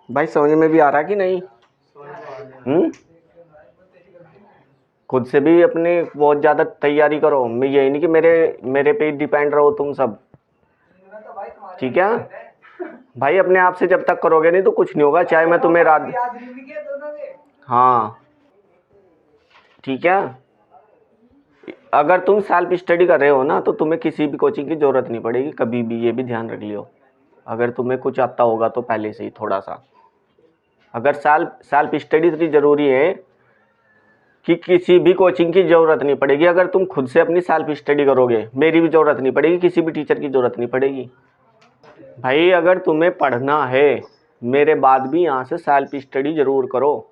भाई समझ में भी आ रहा कि नहीं? खुद से भी अपने बहुत ज़्यादा तैयारी करो। मैं यही नहीं कि मेरे पे डिपेंड रहो तुम सब, ठीक है? भाई अपने आप से जब तक करोगे नहीं तो कुछ नहीं होगा, चाहे मैं तुम्हें रात। हाँ ठीक है। अगर तुम सेल्फ स्टडी कर रहे हो ना तो तुम्हें किसी भी कोचिंग की ज़रूरत नहीं पड़ेगी कभी भी, ये भी ध्यान रख लियो। अगर तुम्हें कुछ आता होगा तो पहले से ही थोड़ा सा, अगर सेल्फ स्टडी इतनी ज़रूरी है कि किसी भी कोचिंग की ज़रूरत नहीं पड़ेगी। अगर तुम खुद से अपनी सेल्फ स्टडी करोगे, मेरी भी ज़रूरत नहीं पड़ेगी, किसी भी टीचर की ज़रूरत नहीं पड़ेगी। भाई अगर तुम्हें पढ़ना है मेरे बाद भी यहाँ से सेल्फ स्टडी ज़रूर करो,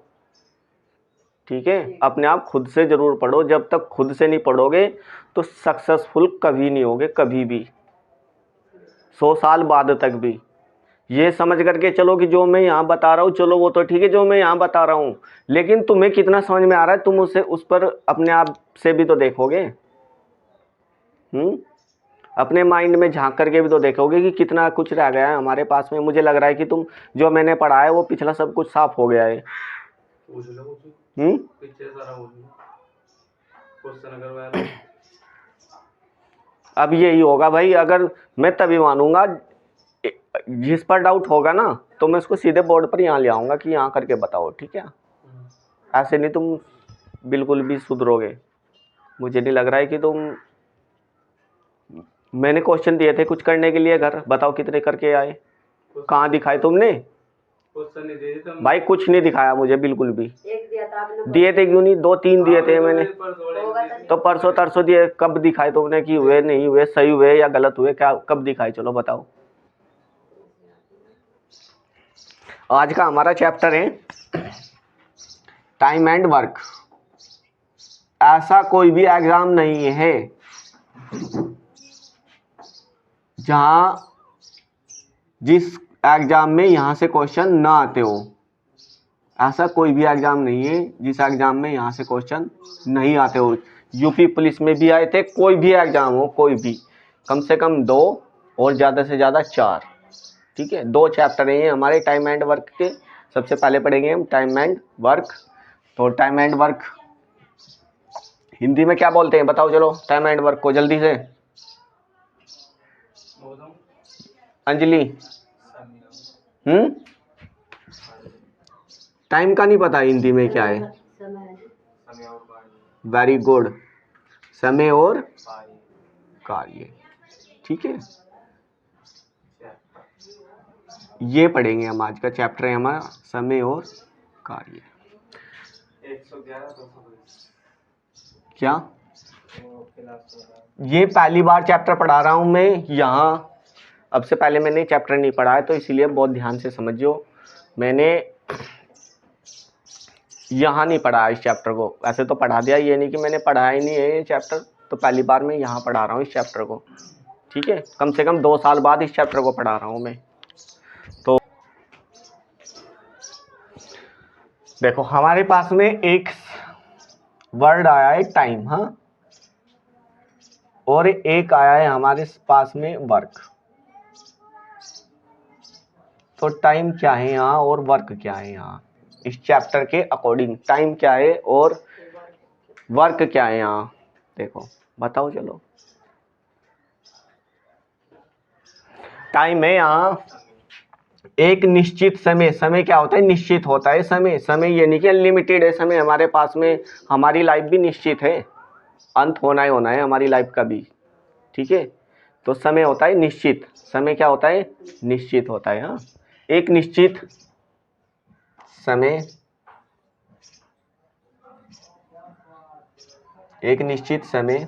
ठीक है? अपने आप खुद से ज़रूर पढ़ो। जब तक खुद से नहीं पढ़ोगे तो सक्सेसफुल कभी नहीं होगे, कभी भी, 100 साल बाद तक भी। ये समझ करके चलो कि जो मैं यहाँ बता रहा हूँ, चलो वो तो ठीक है जो मैं यहाँ बता रहा हूँ, लेकिन तुम्हें कितना समझ में आ रहा है तुम उस पर अपने आप से भी तो देखोगे। अपने माइंड में झांक करके भी तो देखोगे कि कितना कुछ रह गया है हमारे पास में। मुझे लग रहा है कि तुम जो मैंने पढ़ा है वो पिछला सब कुछ साफ हो गया है। अब यही होगा भाई, अगर मैं तभी मानूंगा जिस पर डाउट होगा ना तो मैं उसको सीधे बोर्ड पर यहाँ ले आऊँगा कि यहाँ करके बताओ, ठीक है? ऐसे नहीं तुम बिल्कुल भी सुधरोगे। मुझे नहीं लग रहा है कि तुम, मैंने क्वेश्चन दिए थे कुछ करने के लिए, घर बताओ कितने करके आए, कहाँ दिखाए तुमने? भाई कुछ नहीं दिखाया मुझे बिल्कुल भी। दिए थे क्यों नहीं, 2-3 दिए थे मैंने। तो परसों तरसों दिए, कब दिखाए तुमने कि हुए नहीं हुए, सही हुए या गलत हुए, क्या कब दिखाए? चलो बताओ। आज का हमारा चैप्टर है टाइम एंड वर्क। ऐसा कोई भी एग्जाम नहीं है जहां जिस एग्जाम में यहां से क्वेश्चन ना आते हो। ऐसा कोई भी एग्जाम नहीं है जिस एग्जाम में यहां से क्वेश्चन नहीं आते हो। यूपी पुलिस में भी आए थे, कोई भी एग्जाम हो, कोई भी, कम से कम 2 और ज़्यादा से ज़्यादा 4, ठीक है? 2 चैप्टर हैं हमारे टाइम एंड वर्क के। सबसे पहले पढ़ेंगे हम टाइम एंड वर्क। तो टाइम एंड वर्क हिंदी में क्या बोलते हैं बताओ चलो, टाइम एंड वर्क को जल्दी से। अंजलि, टाइम का नहीं पता हिंदी में क्या है? वेरी गुड, समय और कार्य, ठीक है? ये पढ़ेंगे हम, आज का चैप्टर है हमारा समय और कार्य। 111 क्या? ये पहली बार चैप्टर पढ़ा रहा हूं मैं यहाँ। अब से पहले मैंने चैप्टर नहीं पढ़ा है तो इसीलिए बहुत ध्यान से समझियो। मैंने यहाँ नहीं पढ़ा इस चैप्टर को, वैसे तो पढ़ा दिया, ये नहीं कि मैंने पढ़ा ही नहीं है ये चैप्टर। तो पहली बार मैं यहाँ पढ़ा रहा हूँ इस चैप्टर को, ठीक है? कम से कम 2 साल बाद इस चैप्टर को पढ़ा रहा हूँ मैं। तो देखो हमारे पास में एक वर्ड आया है टाइम, हाँ, और एक आया है हमारे पास में वर्क। तो टाइम क्या है यहाँ और वर्क क्या है यहाँ? इस चैप्टर के अकॉर्डिंग टाइम क्या है और वर्क क्या है यहाँ? देखो बताओ चलो। टाइम है यहाँ एक निश्चित समय। समय क्या होता है? निश्चित होता है समय ये नहीं कि अनलिमिटेड है समय हमारे पास में। हमारी लाइफ भी निश्चित है, अंत होना ही होना है हमारी लाइफ का भी, ठीक है? तो समय होता है निश्चित। समय क्या होता है? निश्चित होता है। हाँ, एक निश्चित समय, एक निश्चित समय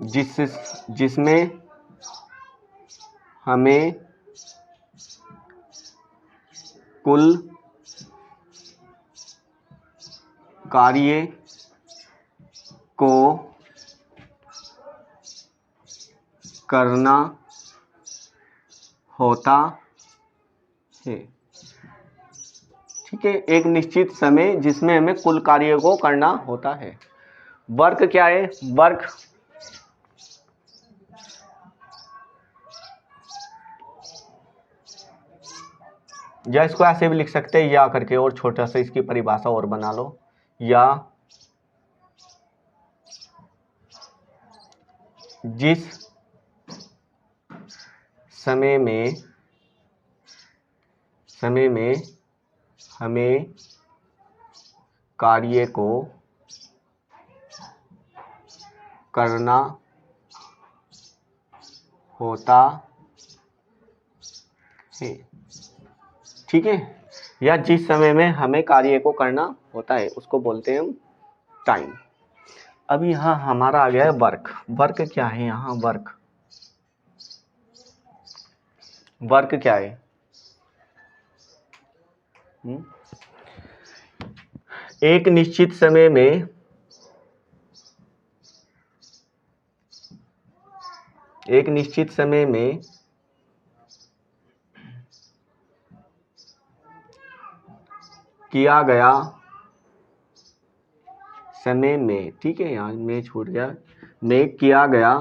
जिसमें हमें कुल कार्य को करना होता है, ठीक है, एक निश्चित समय जिसमें हमें कुल कार्य को करना होता है। वर्क क्या है? वर्क या इसको ऐसे भी लिख सकते हैं या करके, और छोटा सा इसकी परिभाषा और बना लो, या जिस समय में हमें कार्य को करना होता है। ठीक है, या जिस समय में हमें कार्य को करना होता है उसको बोलते हैं हम टाइम। अब यहाँ हमारा आ गया है वर्क। वर्क क्या है? यहाँ वर्क क्या है? एक निश्चित समय में किया गया समय में, ठीक है, यहाँ में छूट गया, में किया गया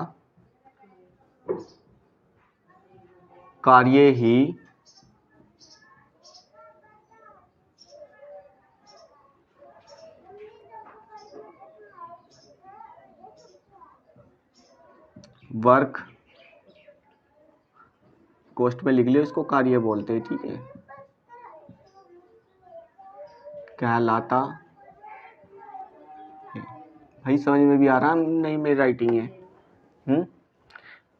कार्य ही वर्क, कोष्ठ में लिख लियो इसको, कार्य बोलते हैं। ठीक है, कहलाता है। भाई समझ में भी आ रहा नहीं मेरी राइटिंग है?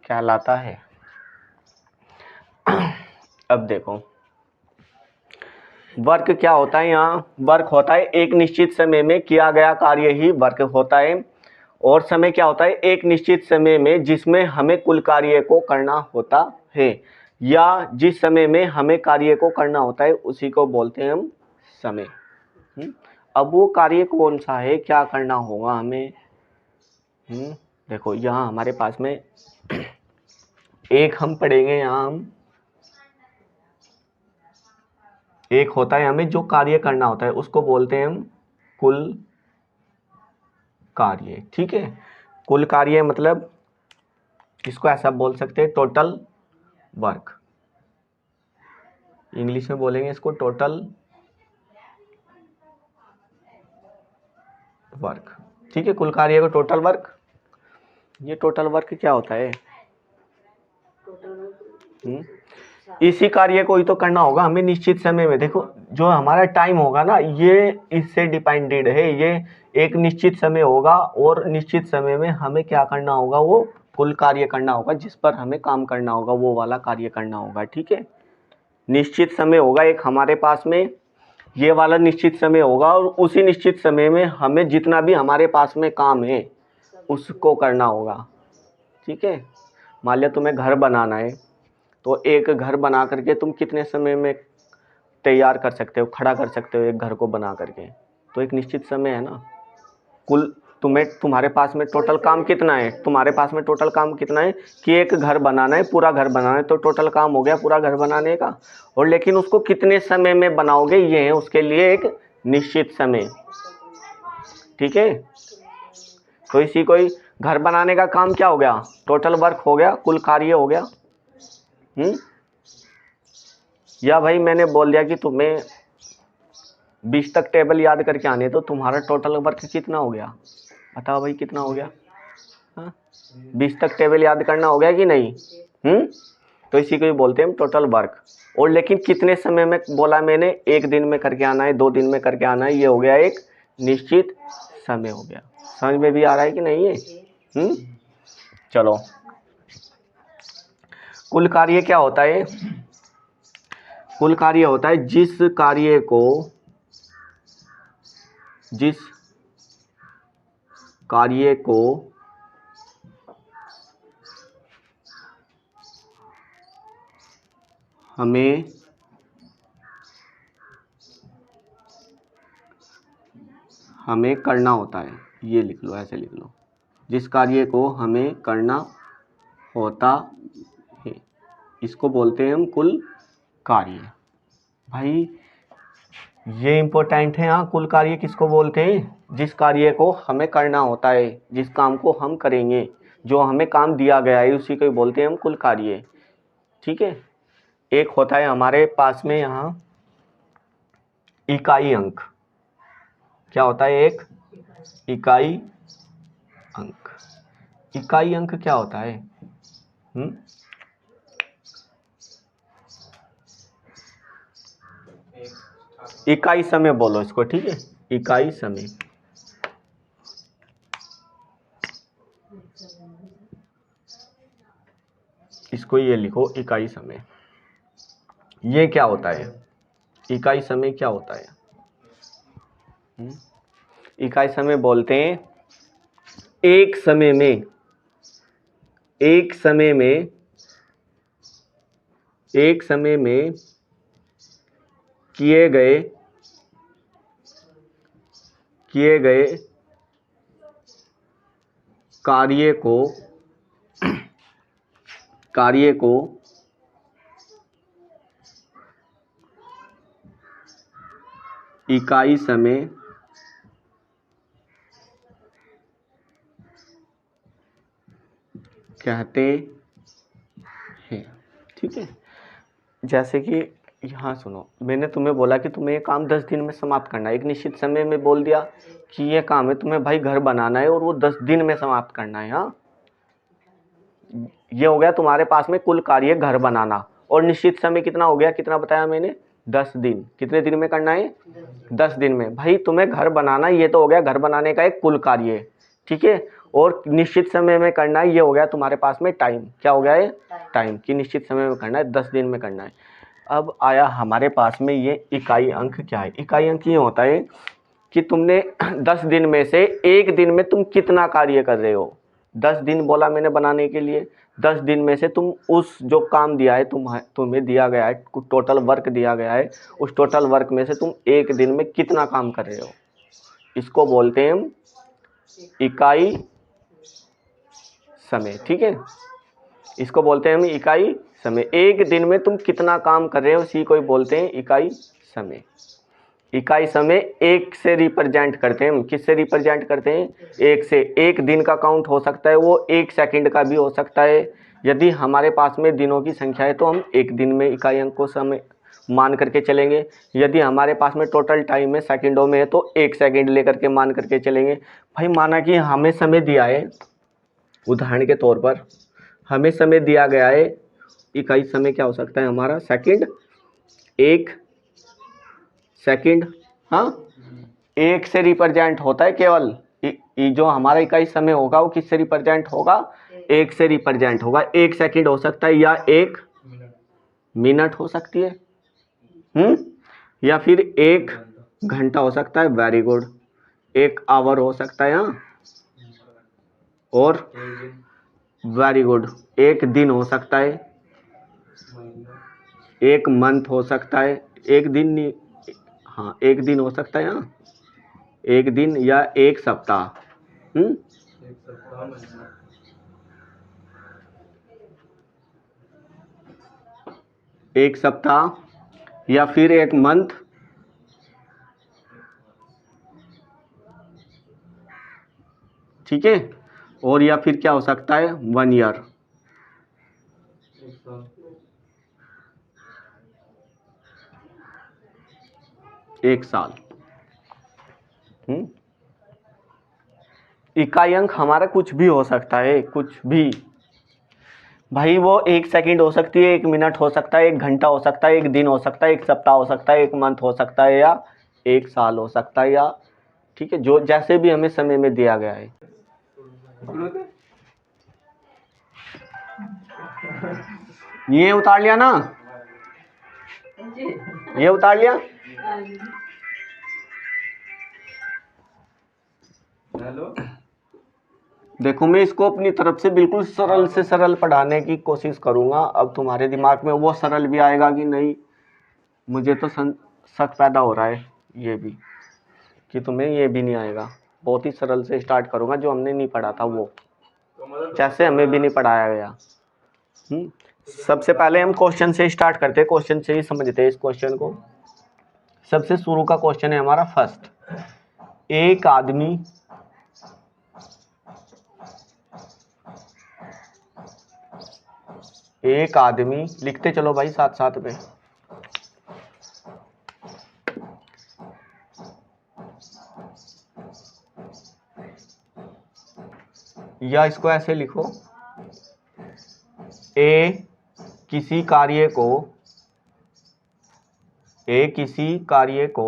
कहलाता है। अब देखो वर्क क्या होता है। यहाँ वर्क होता है एक निश्चित समय में किया गया कार्य ही वर्क होता है। और समय क्या होता है? एक निश्चित समय में जिसमें हमें कुल कार्य को करना होता है, या जिस समय में हमें कार्य को करना होता है उसी को बोलते हैं हम समय। अब वो कार्य कौन सा है, क्या करना होगा हमें? देखो यहाँ हमारे पास में एक हम पढ़ेंगे, यहाँ हम एक होता है हमें जो कार्य करना होता है उसको बोलते हैं हम कुल कार्य। ठीक है, कुल कार्य मतलब इसको ऐसा बोल सकते हैं टोटल वर्क। इंग्लिश में बोलेंगे इसको टोटल वर्क। ठीक है, कुल कार्य को टोटल वर्क। ये टोटल वर्क क्या होता है? इसी कार्य को ही तो करना होगा हमें निश्चित समय में। देखो जो हमारा टाइम होगा ना, ये इससे डिपेंडेड है। ये एक निश्चित समय होगा और निश्चित समय में हमें क्या करना होगा? वो कुल कार्य करना होगा जिस पर हमें काम करना होगा, वो वाला कार्य करना होगा। ठीक है, निश्चित समय होगा एक हमारे पास में, ये वाला निश्चित समय होगा, और उसी निश्चित समय में हमें जितना भी हमारे पास में काम है उसको करना होगा। ठीक है, मान लिया तुम्हें घर बनाना है, तो एक घर बना करके तुम कितने समय में तैयार कर सकते हो, खड़ा कर सकते हो एक घर को बना करके? तो एक निश्चित समय है ना। कुल तुम्हारे पास में टोटल काम कितना है? तुम्हारे पास में टोटल काम कितना है कि एक घर बनाना है, पूरा घर बनाना है, तो टोटल काम हो गया पूरा घर बनाने का। और लेकिन उसको कितने समय में बनाओगे, ये है उसके लिए एक निश्चित समय। ठीक है, तो इसी को ही घर बनाने का काम क्या हो गया? टोटल वर्क हो गया, कुल कार्य हो गया। या भाई मैंने बोल दिया कि तुम्हें 20 तक टेबल याद करके आने, तो तुम्हारा टोटल वर्क कितना हो गया? बताओ भाई कितना हो गया? 20 तक टेबल याद करना हो गया कि नहीं? तो इसी को ही बोलते हैं हम टोटल वर्क। और लेकिन कितने समय में बोला मैंने? एक दिन में करके आना है, 2 दिन में करके आना है, ये हो गया एक निश्चित समय हो गया। समझ में भी आ रहा है कि नहीं है? चलो, कुल कार्य क्या होता है? कुल कार्य होता है जिस कार्य को हमें करना होता है। ये लिख लो, ऐसे लिख लो, जिस कार्य को हमें करना होता है इसको बोलते हैं हम कुल कार्य। भाई ये इम्पोर्टेंट है। हाँ, कुल कार्य किसको बोलते हैं? जिस कार्य को हमें करना होता है, जिस काम को हम करेंगे, जो हमें काम दिया गया है, उसी को ही बोलते हैं हम कुल कार्य। ठीक है। एक होता है हमारे पास में यहाँ इकाई अंक। क्या होता है? एक इकाई अंक। इकाई अंक क्या होता है? इकाई समय बोलो इसको। ठीक है, इकाई समय। इसको ये लिखो, इकाई समय। ये क्या होता है? इकाई समय क्या होता है? इकाई समय बोलते हैं एक समय में, एक समय में, एक समय में किए गए कार्य को इकाई समय कहते हैं। ठीक है। जैसे कि यहाँ सुनो, मैंने तुम्हें बोला कि तुम्हें ये काम 10 दिन में समाप्त करना है। एक निश्चित समय में बोल दिया कि ये काम है, तुम्हें भाई घर बनाना है और वो 10 दिन में समाप्त करना है। हाँ, ये हो गया तुम्हारे पास में कुल कार्य घर बनाना। और निश्चित समय कितना हो गया? कितना बताया मैंने? 10 दिन। कितने दिन में करना है? 10 दिन में। भाई तुम्हें घर बनाना, ये तो हो गया घर बनाने का एक कुल कार्य। ठीक है। और निश्चित समय में करना है, ये हो गया तुम्हारे पास में टाइम। क्या हो गया है? टाइम। कि निश्चित समय में करना है, 10 दिन में करना है। अब आया हमारे पास में ये इकाई अंक। क्या है इकाई अंक? ये होता है कि तुमने 10 दिन में से एक दिन में तुम कितना कार्य कर रहे हो। 10 दिन बोला मैंने बनाने के लिए। 10 दिन में से तुम उस जो काम दिया है, तुम्हें दिया गया है, टोटल वर्क दिया गया है, उस टोटल वर्क में से तुम एक दिन में कितना काम कर रहे हो, इसको बोलते हैं हम इकाई समय। ठीक है, इसको बोलते हैं हम इकाई समय। एक दिन में तुम कितना काम कर रहे हो, इसी को ही बोलते हैं इकाई समय। इकाई समय एक से रिप्रेजेंट करते हैं हम। किससे रिप्रेजेंट करते हैं? एक से। एक दिन का काउंट हो सकता है, वो एक सेकंड का भी हो सकता है। यदि हमारे पास में दिनों की संख्या है तो हम एक दिन में इकाई अंक को समय मान करके चलेंगे। यदि हमारे पास में टोटल टाइम है सेकंडों में है तो एक सेकंड लेकर के मान करके चलेंगे। भाई माना कि हमें समय दिया है, उदाहरण के तौर पर हमें समय दिया गया है, इकाई समय क्या हो सकता है हमारा? सेकंड। एक सेकंड। हाँ, एक से रिप्रेजेंट होता है केवल। जो हमारा इकाई समय होगा वो किससे रिप्रेजेंट होगा? एक से रिप्रेजेंट होगा। एक सेकंड हो सकता है, या एक मिनट हो सकती है, या फिर एक घंटा हो सकता है। Very good. एक आवर हो सकता है। हाँ, और वेरी गुड, एक दिन हो सकता है, एक मंथ हो सकता है, एक दिन नहीं, हाँ एक दिन हो सकता है। हाँ, एक दिन या एक सप्ताह। एक सप्ताह या फिर एक मंथ, ठीक है। और या फिर क्या हो सकता है? 1 ईयर, एक साल। इकाई अंक हमारा कुछ भी हो सकता है, कुछ भी। भाई वो एक सेकंड हो सकती है, एक मिनट हो सकता है, एक घंटा हो सकता है, एक दिन हो सकता है, एक सप्ताह हो सकता है, एक मंथ हो सकता है, या एक साल हो सकता है, या ठीक है, जो जैसे भी हमें समय में दिया गया है। ये उतार लिया ना? ये उतार लिया? हेलो, देखो मैं इसको अपनी तरफ से बिल्कुल सरल से सरल पढ़ाने की कोशिश करूंगा। अब तुम्हारे दिमाग में वो सरल भी आएगा कि नहीं, मुझे तो शक पैदा हो रहा है ये भी, कि तुम्हें ये भी नहीं आएगा। बहुत ही सरल से स्टार्ट करूंगा, जो हमने नहीं पढ़ा था वो, जैसे हमें भी नहीं पढ़ाया गया। सबसे पहले हम क्वेश्चन से स्टार्ट करते हैं, क्वेश्चन से ही समझते हैं इस क्वेश्चन को। सबसे शुरू का क्वेश्चन है हमारा फर्स्ट। एक आदमी लिखते चलो भाई साथ साथ में। या इसको ऐसे लिखो, किसी कार्य को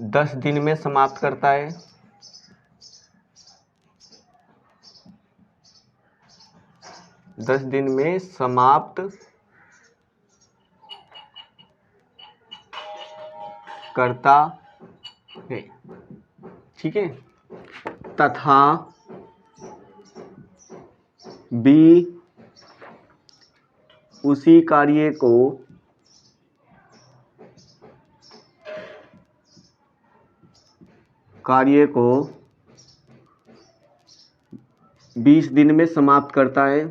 10 दिन में समाप्त करता है। 10 दिन में समाप्त करता है, ठीक है। तथा बी उसी कार्य को 20 दिन में समाप्त करता है।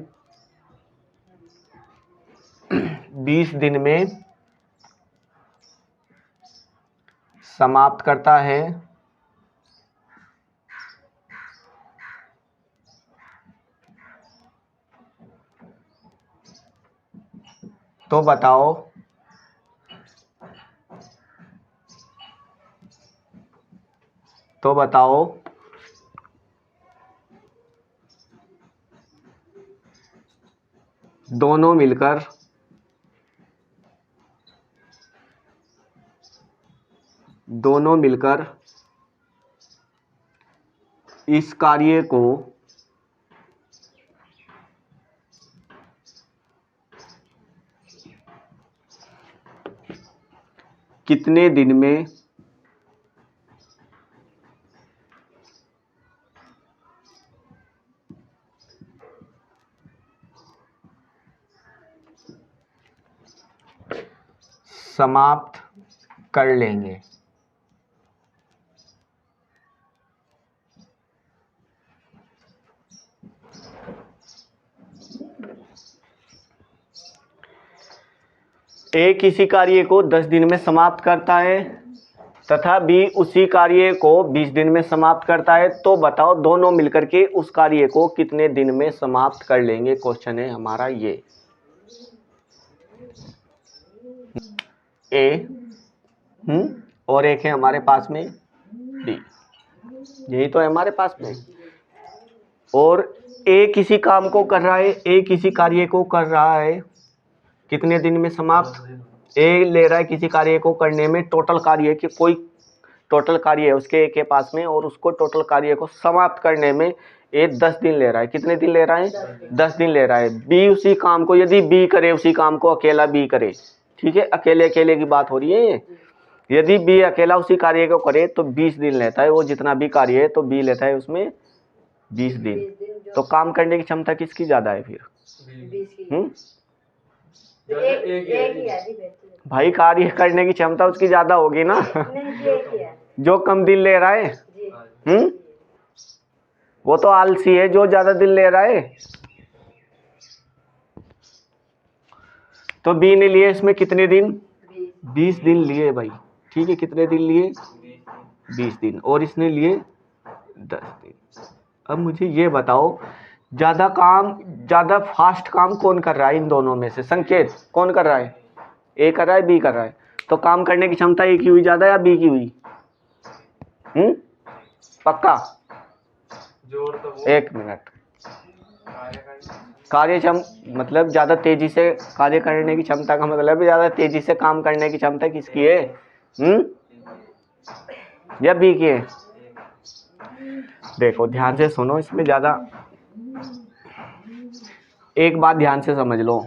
20 दिन में समाप्त करता है। तो बताओ दोनों मिलकर इस कार्य को कितने दिन में समाप्त कर लेंगे। ए किसी कार्य को 10 दिन में समाप्त करता है तथा बी उसी कार्य को 20 दिन में समाप्त करता है। तो बताओ दोनों मिलकर के उस कार्य को कितने दिन में समाप्त कर लेंगे। क्वेश्चन है हमारा ये। ए और एक है हमारे पास में डी, यही तो है हमारे पास में। और ए किसी काम को कर रहा है, ए किसी कार्य को कर रहा है कितने दिन में समाप्त। ए ले रहा है किसी कार्य को करने में टोटल कार्य कि कोई टोटल कार्य है उसके ए के पास में, और उसको टोटल कार्य को समाप्त करने में ए 10 दिन ले रहा है। कितने दिन ले रहा है? 10 दिन ले रहा है। बी उसी काम को, यदि बी करे उसी काम को, अकेला बी करे, ठीक है, अकेले की बात हो रही है ये। यदि बी अकेला उसी कार्य को करे तो 20 दिन लेता है वो, जितना भी कार्य है तो बी लेता है उसमें 20 दिन। तो काम करने की क्षमता किसकी ज्यादा है फिर? भाई कार्य करने की क्षमता उसकी ज्यादा होगी ना जो कम दिन ले रहा है। वो तो आलसी है जो ज्यादा दिन ले रहा है। तो बी ने लिए इसमें कितने दिन? 20 दिन लिए भाई, ठीक है। कितने दिन लिए? 20 दिन। और इसने लिए 10 दिन। अब मुझे ये बताओ ज्यादा फास्ट काम कौन कर रहा है इन दोनों में से? संकेत कौन कर रहा है? ए कर रहा है, बी कर रहा है। तो काम करने की क्षमता ए की हुई ज्यादा या बी की हुई? पक्का? एक मिनट। मतलब ज्यादा तेजी से कार्य करने की क्षमता का मतलब ज्यादा तेजी से काम करने की क्षमता किसकी है? या बी की है? देखो ध्यान से सुनो, इसमें ज्यादा एक बात ध्यान से समझ लो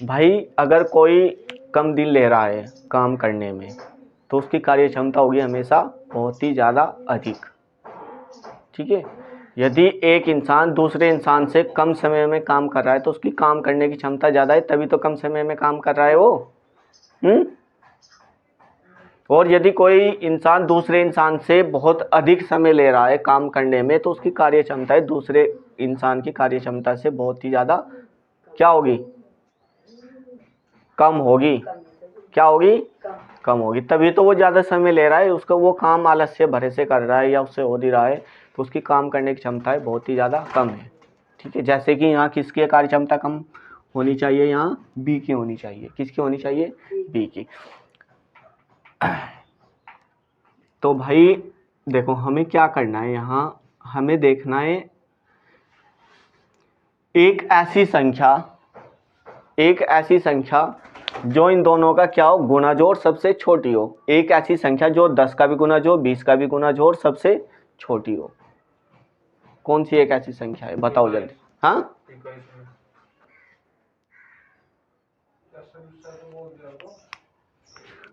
भाई। अगर कोई कम दिन ले रहा है काम करने में तो उसकी कार्य क्षमता होगी हमेशा बहुत ही ज़्यादा अधिक, ठीक है। यदि एक इंसान दूसरे इंसान से कम समय में काम कर रहा है तो उसकी काम करने की क्षमता ज़्यादा है, तभी तो कम समय में काम कर रहा है वो। और यदि कोई इंसान दूसरे इंसान से बहुत अधिक समय ले रहा है काम करने में तो उसकी कार्य क्षमता है दूसरे इंसान की कार्य क्षमता से बहुत ही ज़्यादा क्या होगी? कम होगी। क्या होगी, कम होगी। तभी तो वो ज़्यादा समय ले रहा है, उसका वो काम आलस्य भरे से कर रहा है या उससे हो नहीं रहा है, तो उसकी काम करने की क्षमता है बहुत ही ज़्यादा कम है। ठीक है, जैसे कि यहाँ किसकी कार्य क्षमता कम होनी चाहिए, यहाँ बी की होनी चाहिए। किसकी होनी चाहिए, बी की। तो भाई देखो हमें क्या करना है, यहाँ हमें देखना है एक ऐसी संख्या जो इन दोनों का क्या हो, गुणा जोड़ सबसे छोटी हो। एक ऐसी संख्या जो 10 का भी गुणा जोड़, 20 का भी गुणा जोड़ सबसे छोटी हो। कौन सी एक ऐसी संख्या है, बताओ जल्दी। हाँ,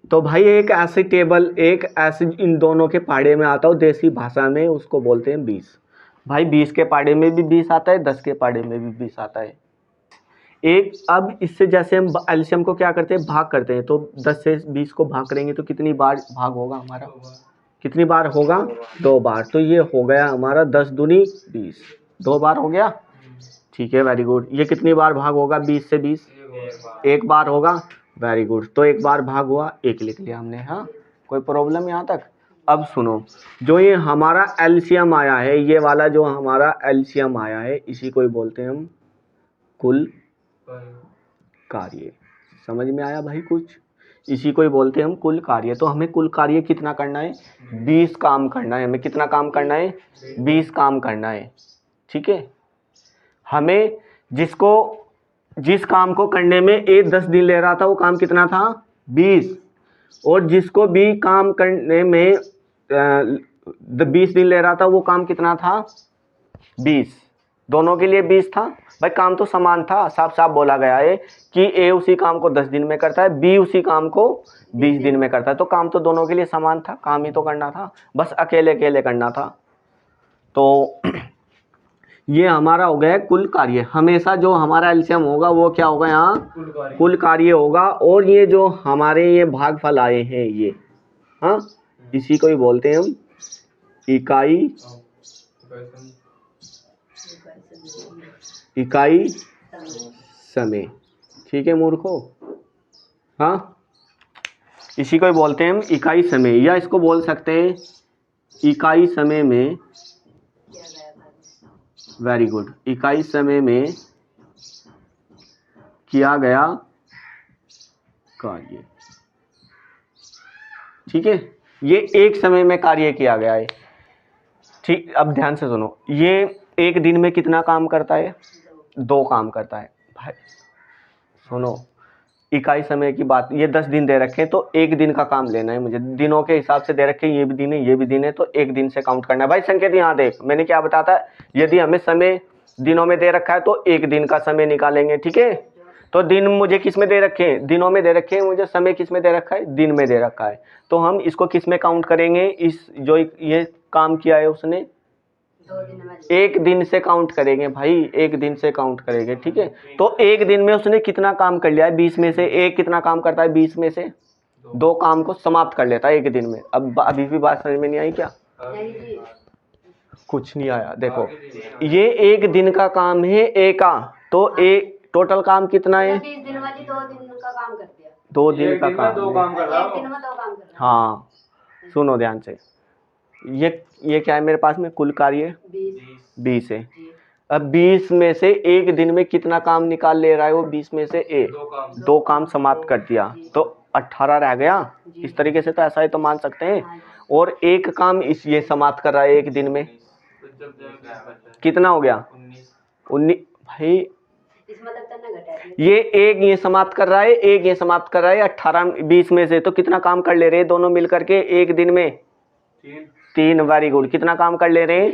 तो भाई एक ऐसी टेबल, एक ऐसी इन दोनों के पाड़े में आता हो देसी भाषा में, उसको बोलते हैं 20। भाई 20 के पाड़े में भी 20 आता है, 10 के पाड़े में भी 20 आता है। एक अब इससे जैसे हम एलसीएम को क्या करते हैं, भाग करते हैं, तो 10 से 20 को भाग करेंगे तो कितनी बार भाग होगा हमारा, कितनी बार होगा, 2 बार। तो ये हो गया हमारा 10 दूनी 20, 2 बार हो गया। ठीक है, वेरी गुड। ये कितनी बार भाग होगा 20 से 20, एक बार होगा। वेरी गुड, तो एक बार भाग हुआ, एक लिख लिया हमने। हाँ, कोई प्रॉब्लम यहाँ तक। अब सुनो, जो ये हमारा एलसीएम आया है, ये वाला जो हमारा एलसीएम आया है, इसी को ही बोलते हैं हम कुल कार्य। समझ में आया भाई कुछ, इसी को ही बोलते हैं हम कुल कार्य। तो हमें कुल कार्य कितना करना है, 20 काम करना है। हमें कितना काम करना है, 20 काम करना है। ठीक है, हमें जिस काम को करने में 10 दिन ले रहा था, वो काम कितना था, 20। और जिसको भी काम करने में 20 दिन ले रहा था, वो काम कितना था, 20। दोनों के लिए 20 था भाई, काम तो समान था। साफ साफ बोला गया है कि ए उसी काम को 10 दिन में करता है, बी उसी काम को 20 दिन में करता है। तो काम तो दोनों के लिए समान था, काम ही तो करना था, बस अकेले अकेले करना था। तो ये हमारा हो गया कुल कार्य। हमेशा जो हमारा एलसीएम होगा वो क्या होगा, यहाँ कुल कार्य होगा। और ये जो हमारे ये भागफल आए हैं ये, हाँ, इसी को ही बोलते हैं हम इकाई समय। ठीक है मूर्खो, हाँ, इसी को ही बोलते हैं हम इकाई समय, या इसको बोल सकते हैं इकाई समय में। वेरी गुड, इकाई समय में किया गया कार्य। ठीक है, ये एक समय में कार्य किया गया है। ठीक, अब ध्यान से सुनो, ये एक दिन में कितना काम करता है, 2 काम करता है। भाई सुनो, इकाई समय की बात, ये 10 दिन दे रखे हैं, तो एक दिन का काम लेना है मुझे। दिनों के हिसाब से दे रखे हैं, ये भी दिन है, ये भी दिन है, तो एक दिन से काउंट करना है। भाई संकेत यहाँ देख, मैंने क्या बताता है, यदि हमें समय दिनों में दे रखा है तो एक दिन का समय निकालेंगे। ठीक है, तो दिन मुझे किस में दे रखे हैं, दिनों में दे रखे हैं, मुझे समय किस में दे रखा है, दिन में दे रखा है। तो हम इसको किस में काउंट करेंगे, इस जो ये काम किया है उसने, एक दिन से काउंट करेंगे भाई, एक दिन से काउंट करेंगे। ठीक है, तो एक दिन में उसने कितना काम कर लिया है, 20 में से एक कितना काम करता है, 20 में से 2 काम को समाप्त कर लेता है एक दिन में। अब अभी भी बात समझ में नहीं आई क्या, कुछ नहीं आया। देखो ये एक दिन का काम है ए का, तो एक टोटल काम कितना है, 20 दिन वाली 2 दिन का काम कर दिया, 2 दिन का काम, 2 काम कर रहा हूं, 1 दिन में 2 काम कर रहा हूं। हाँ सुनो ध्यान से, ये क्या है मेरे पास में, कुल कार्य 20 है। अब 20 में से एक दिन में कितना काम निकाल ले रहा है वो, 20 में से 2 काम समाप्त कर दिया, तो 18 रह गया। इस तरीके से तो ऐसा ही तो मान सकते हैं। और एक काम इस ये समाप्त कर रहा है एक दिन में, कितना हो गया, 19। भाई ये एक ये समाप्त कर रहा है, एक ये समाप्त कर रहा है, 18 20 में से तो कितना काम कर ले रहे हैं दोनों मिलकर के एक दिन में, 3। वेरी गुड, कितना काम कर ले रहे हैं,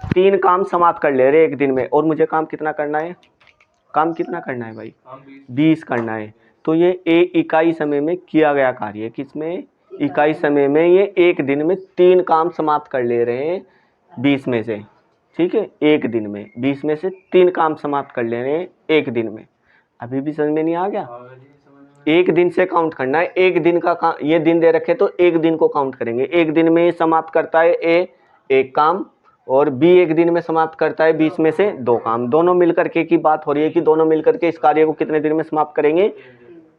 3 काम समाप्त कर ले रहे हैं एक दिन में। और मुझे काम कितना करना है, काम कितना करना है भाई, 20 करना है। तो ये एक इकाई समय में किया गया कार्य, किसमें, इकाई समय में ये एक दिन में 3 काम समाप्त कर ले रहे हैं 20 में से। ठीक है, एक दिन में 20 में से 3 काम समाप्त कर ले रहे हैं एक दिन में। अभी भी समझ में नहीं आ गया, एक दिन से काउंट करना है, एक दिन का काम, ये दिन दे रखे तो एक दिन को काउंट करेंगे। एक दिन में समाप्त करता है ए एक काम, और बी एक दिन में समाप्त करता है 20 में से 2 काम। दोनों मिलकर के की बात हो रही है कि दोनों मिलकर के इस कार्य को कितने दिन में समाप्त करेंगे।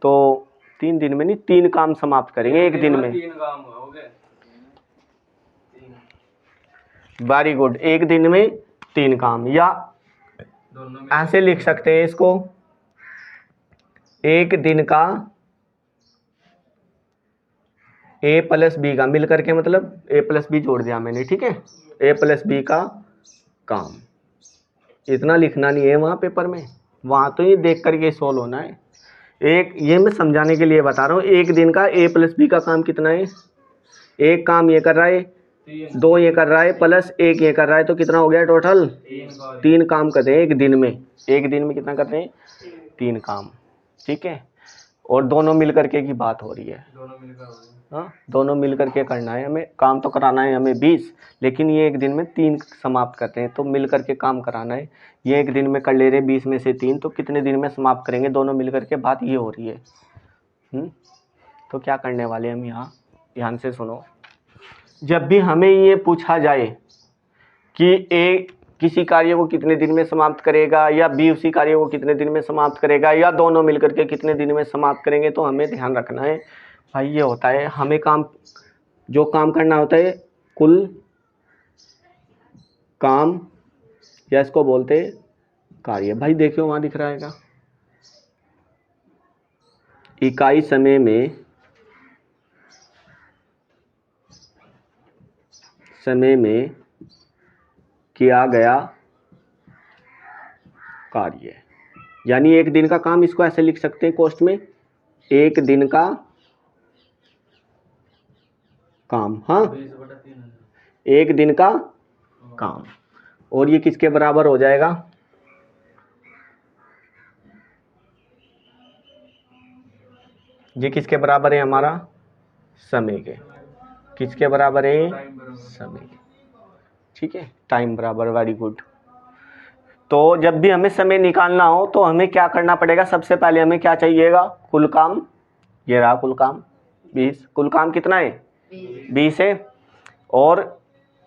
तो 3 दिन में नहीं, 3 काम समाप्त करेंगे एक दिन में। 3 काम हो गए। वेरी गुड, एक दिन में 3 काम। या दोनों में ऐसे लिख सकते हैं इसको, एक दिन का ए प्लस बी का मिल करके, मतलब ए प्लस बी जोड़ दिया मैंने, ठीक है, ए प्लस बी का काम। इतना लिखना नहीं है वहाँ पेपर में, वहाँ तो ये देख करके सोल्व होना है। एक ये मैं समझाने के लिए बता रहा हूँ, एक दिन का ए प्लस बी का काम कितना है, एक काम ये कर रहा है, 2 ये कर रहा है, प्लस 1 ये कर रहा है, तो कितना हो गया टोटल, 3 काम कर रहे हैं एक दिन में। एक दिन में कितना कर रहे हैं, 3 काम, ठीक है। और दोनों मिल करके की बात हो रही है, हाँ, दोनों मिल करके करना है हमें, काम तो कराना है हमें 20, लेकिन ये एक दिन में 3 समाप्त करते हैं, तो मिल करके काम कराना है। ये एक दिन में कर ले रहे 20 में से 3, तो कितने दिन में समाप्त करेंगे दोनों मिल करके, बात ये हो रही है। तो क्या करने वाले हम यहाँ, ध्यान से सुनो। जब भी हमें ये पूछा जाए कि ए किसी कार्य को कितने दिन में समाप्त करेगा, या बी उसी कार्य को कितने दिन में समाप्त करेगा, या दोनों मिलकर के कितने दिन में समाप्त करेंगे, तो हमें ध्यान रखना है भाई, ये होता है हमें काम, जो काम करना होता है कुल काम, या इसको बोलते हैं कार्य। भाई देखियो वहाँ दिख रहा है, इकाई समय में किया गया कार्य, यानी एक दिन का काम, इसको ऐसे लिख सकते हैं कोष्ठ में, एक दिन का काम, हाँ, एक दिन का काम। और ये किसके बराबर हो जाएगा, ये किसके बराबर है हमारा, समय के, किसके बराबर है, समय के, ठीक है, टाइम बराबर, वेरी गुड। तो जब भी हमें समय निकालना हो तो हमें क्या करना पड़ेगा, सबसे पहले हमें क्या चाहिएगा, कुल काम, ये रहा कुल काम 20, कुल काम कितना है 20 है। और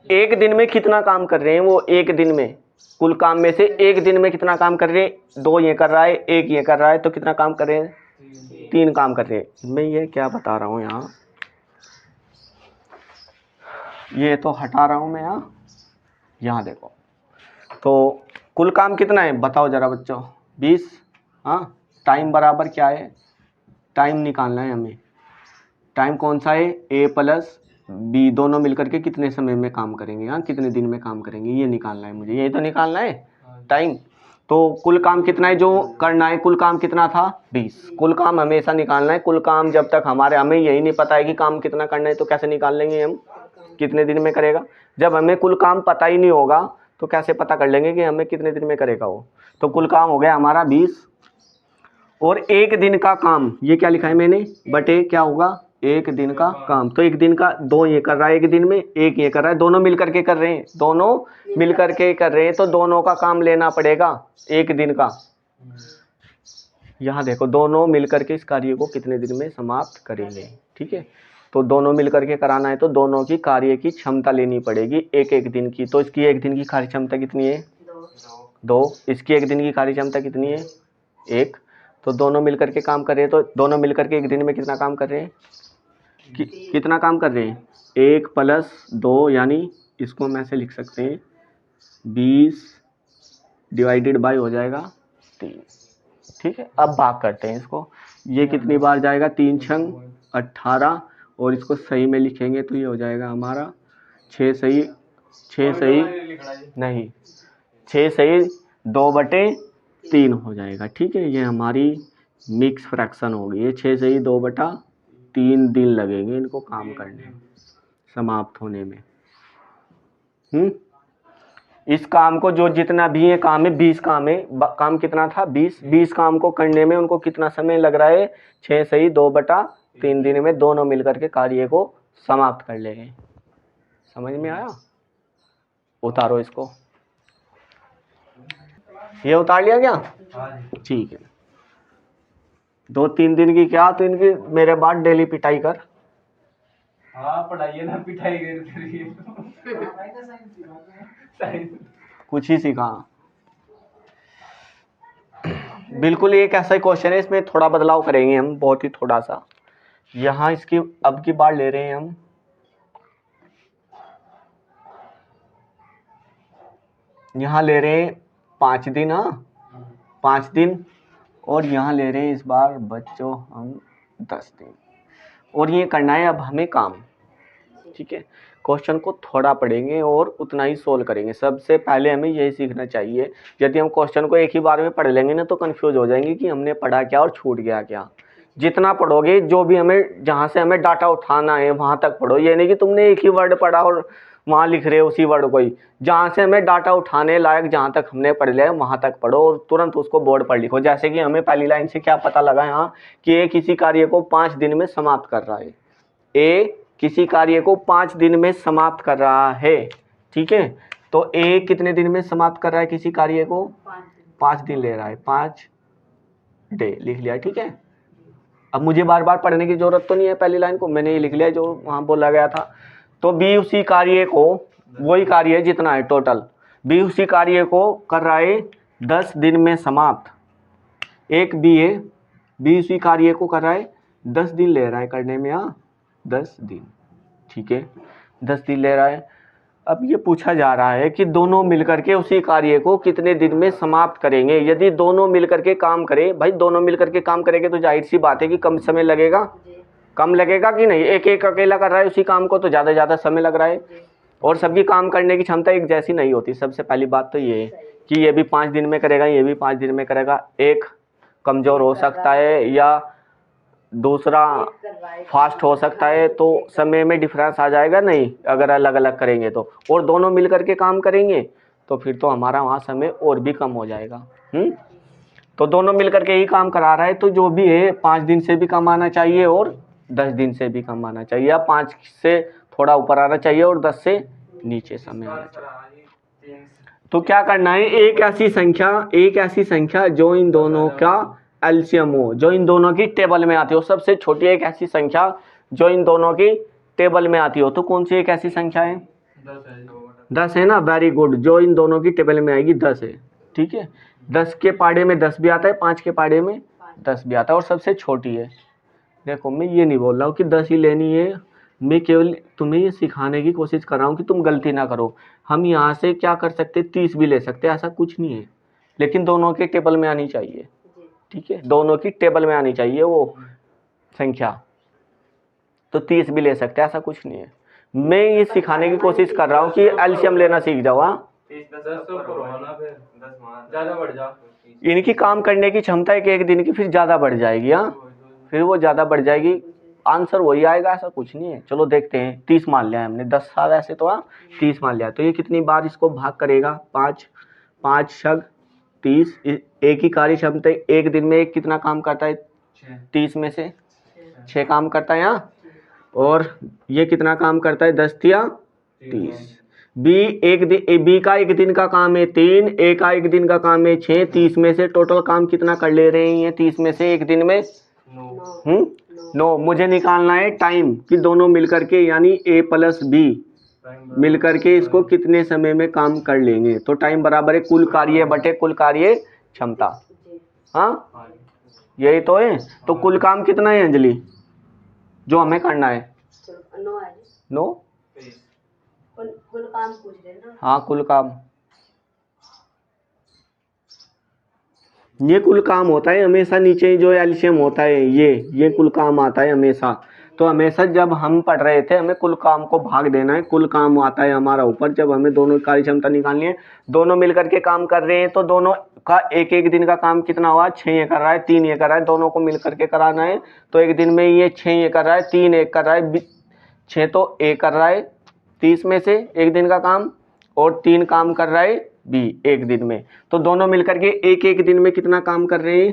एक दिन में कितना काम कर रहे हैं वो, एक दिन में कुल काम में से एक दिन में कितना काम कर रहे हैं, 2 ये कर रहा है, 1 ये कर रहा है, तो कितना काम कर रहे हैं, 3 काम कर रहे हैं। मैं ये क्या बता रहा हूँ यहाँ, ये तो हटा रहा हूँ मैं यहाँ देखो, तो कुल काम कितना है बताओ जरा बच्चों, 20, हाँ, टाइम बराबर क्या है, टाइम निकालना है हमें, टाइम कौन सा है, ए प्लस बी, दोनों मिलकर के कितने समय में काम करेंगे, हाँ, कितने दिन में काम करेंगे, ये निकालना है मुझे, ये तो निकालना है टाइम। तो कुल काम कितना है जो करना है, कुल काम कितना था 20, कुल काम हमेशा निकालना है। कुल काम जब तक हमें यही नहीं पता है कि काम कितना करना है, तो कैसे निकाल लेंगे हम, कितने दिन में करेगा। जब हमें कुल काम पता ही नहीं होगा तो कैसे पता कर लेंगे कि हमें कितने दिन में करेगा वो। तो कुल काम हो गया हमारा 20, और एक दिन का काम, ये क्या लिखा है मैंने, बटे क्या होगा, एक दिन का काम। तो एक दिन का 2 ये कर रहा है एक दिन में, 1 ये कर रहा है, दोनों मिल करके कर रहे हैं, दोनों मिल करके कर रहे हैं, तो दोनों का काम लेना पड़ेगा एक दिन का। यहाँ देखो दोनों मिल करके इस कार्य को कितने दिन में समाप्त करेंगे, ठीक है। तो दोनों मिल करके कराना है तो दोनों की कार्य की क्षमता लेनी पड़ेगी एक एक दिन की। तो इसकी एक दिन की कार्य क्षमता कितनी है, 2, इसकी एक दिन की कार्य क्षमता कितनी है, 1। तो दोनों मिलकर के काम कर रहे हैं, तो दोनों मिलकर के एक दिन में कितना काम कर रहे हैं, कितना काम कर रहे हैं, 1 + 2, यानी इसको हम ऐसे लिख सकते हैं 20 डिवाइडेड बाय हो जाएगा 3, ठीक है। अब भाग करते हैं इसको, ये कितनी बार जाएगा, 3 छंग 18, और इसको सही में लिखेंगे तो ये हो जाएगा हमारा 6 सही 2/3 हो जाएगा, ठीक है। ये हमारी मिक्स फ्रैक्शन होगी, ये 6 सही 2/3 दिन लगेंगे इनको काम करने में, समाप्त होने में। इस काम को जो जितना भी ये काम है 20 काम है, काम कितना था 20 काम को करने में उनको कितना समय लग रहा है, 6 सही 2/3 दिन में दोनों मिलकर के कार्य को समाप्त कर लेंगे। समझ में आया, उतारो इसको, ये उतार लिया क्या, ठीक है। 2-3 दिन की क्या, तो इनकी मेरे बाद डेली पिटाई कर, हाँ पढ़ाइए ना, पिटाई कर कुछ ही सीखा। बिल्कुल एक ऐसा ही क्वेश्चन है, इसमें थोड़ा बदलाव करेंगे हम, बहुत ही थोड़ा सा। यहाँ इसकी अब की बार ले रहे हैं हम, यहाँ ले रहे हैं 5 दिन, हाँ 5 दिन, और यहाँ ले रहे हैं इस बार बच्चों हम 10 दिन, और ये करना है अब हमें काम। ठीक है, क्वेश्चन को थोड़ा पढ़ेंगे और उतना ही सोल्व करेंगे। सबसे पहले हमें यही सीखना चाहिए, यदि हम क्वेश्चन को एक ही बार में पढ़ लेंगे ना तो कंफ्यूज हो जाएंगे कि हमने पढ़ा क्या और छूट गया क्या। जितना पढ़ोगे, जो भी हमें जहाँ से हमें डाटा उठाना है वहाँ तक पढ़ो। ये नहीं कि तुमने एक ही वर्ड पढ़ा और वहाँ लिख रहे हो उसी वर्ड को ही। जहाँ से हमें डाटा उठाने लायक जहाँ तक हमने पढ़ लिया है वहाँ तक पढ़ो और तुरंत उसको बोर्ड पर लिखो। जैसे कि हमें पहली लाइन से क्या पता लगा यहाँ कि ये किसी कार्य को 5 दिन में समाप्त कर रहा है। ए किसी कार्य को 5 दिन में समाप्त कर रहा है। ठीक है, तो ए कितने दिन में समाप्त कर रहा है किसी कार्य को? 5 दिन ले रहा है, 5 डे लिख लिया। ठीक है, अब मुझे बार बार पढ़ने की जरूरत तो नहीं है, पहली लाइन को मैंने ये लिख लिया जो वहाँ बोला गया था। तो बी उसी कार्य को, वही कार्य है जितना है टोटल, बी उसी कार्य को कर रहा है 10 दिन में समाप्त। एक बी है, बी उसी कार्य को कर रहा है 10 दिन ले रहा है करने में, हाँ 10 दिन। ठीक है, 10 दिन ले रहा है। अब ये पूछा जा रहा है कि दोनों मिलकर के उसी कार्य को कितने दिन में समाप्त करेंगे। यदि दोनों मिलकर के काम करें, भाई दोनों मिलकर के काम करेंगे तो जाहिर सी बात है कि कम समय लगेगा, कम लगेगा कि नहीं। एक एक अकेला कर रहा है उसी काम को तो ज़्यादा समय लग रहा है, और सबकी काम करने की क्षमता एक जैसी नहीं होती। सबसे पहली बात तो ये है कि ये भी 5 दिन में करेगा, ये भी 5 दिन में करेगा। एक कमज़ोर हो सकता है या दूसरा फास्ट हो सकता है, तो समय में डिफरेंस आ जाएगा नहीं अगर अलग अलग करेंगे तो। और दोनों मिलकर के काम करेंगे तो फिर तो हमारा वहाँ समय और भी कम हो जाएगा। तो दोनों मिलकर के ही काम करा रहा है, तो जो भी है 5 दिन से भी कम आना चाहिए और 10 दिन से भी कम आना चाहिए, या 5 से थोड़ा ऊपर आना चाहिए और 10 से नीचे समय आना चाहिए। तो क्या करना है, एक ऐसी संख्या जो इन दोनों का एलसीएम हो, जो इन दोनों की टेबल में आती हो। सबसे छोटी एक ऐसी संख्या जो इन दोनों की टेबल में आती हो, तो कौन सी एक ऐसी संख्या है? 10 है ना, वेरी गुड। जो इन दोनों की टेबल में आएगी 10 है। ठीक है, 10 के पाड़े में 10 भी आता है, 5 के पाड़े में 10 भी आता है, और सबसे छोटी है। देखो मैं ये नहीं बोल रहा हूँ कि 10 ही लेनी है, मैं केवल तुम्हें ये सिखाने की कोशिश कर रहा हूँ कि तुम गलती ना करो। हम यहाँ से क्या कर सकते, 30 भी ले सकते, ऐसा कुछ नहीं है, लेकिन दोनों के टेबल में आनी चाहिए। ठीक है, दोनों की टेबल में आनी चाहिए वो संख्या। तो 30 भी ले सकते हैं, ऐसा कुछ नहीं है। मैं ये सिखाने की कोशिश कर रहा हूँ कि एलसीएम लेना सीख जाओ। ज़्यादा बढ़ जा, इनकी काम करने की क्षमता एक दिन की फिर ज़्यादा बढ़ जाएगी। हाँ, फिर वो ज़्यादा बढ़ जाएगी, आंसर वही आएगा, ऐसा कुछ नहीं है। चलो देखते हैं, 30 मान लिया हमने, 10 साल ऐसे तो 30 मान लिया। तो ये कितनी बार इसको भाग करेगा? 5 5 छग 30। एक ही कार्य क्षमता एक दिन में एक कितना काम करता है? 30 में से 6 काम करता है यहाँ। और ये कितना काम करता है? 10 तिया 30। बी का एक दिन का काम है 3, ए का एक दिन का काम है 6। 30 में से टोटल काम कितना कर ले रहे हैं? 30 में से एक दिन में 9। मुझे निकालना है टाइम कि दोनों मिलकर के, यानी ए प्लस बी मिलकर के इसको कितने समय में काम कर लेंगे। तो टाइम बराबर है कुल कार्य बटे कुल कार्य क्षमता। हाँ, यही तो है। तो कुल काम कितना है अंजलि जो हमें करना है? 9। कुल काम पूछ रहे ना? हाँ, कुल काम, ये कुल काम होता है हमेशा। नीचे जो एलसीएम होता है ये कुल काम आता है हमेशा। तो हमेशा जब हम पढ़ रहे थे हमें कुल काम को भाग देना है, कुल काम आता है हमारा ऊपर। जब हमें दोनों कार्य क्षमता निकालनी है, दोनों मिलकर के काम कर रहे हैं, तो दोनों का एक एक दिन का काम कितना हुआ? 6 ये कर रहा है, 3 ये कर रहा है, दोनों को मिलकर के कराना है। तो एक दिन में ये 6 ये कर रहा है, 3 एक कर रहा है, 6 तो ए कर रहा है 30 में से एक दिन का काम, और 3 काम कर रहा है बी एक दिन में। तो दोनों मिलकर के एक एक दिन में कितना काम कर रहे हैं?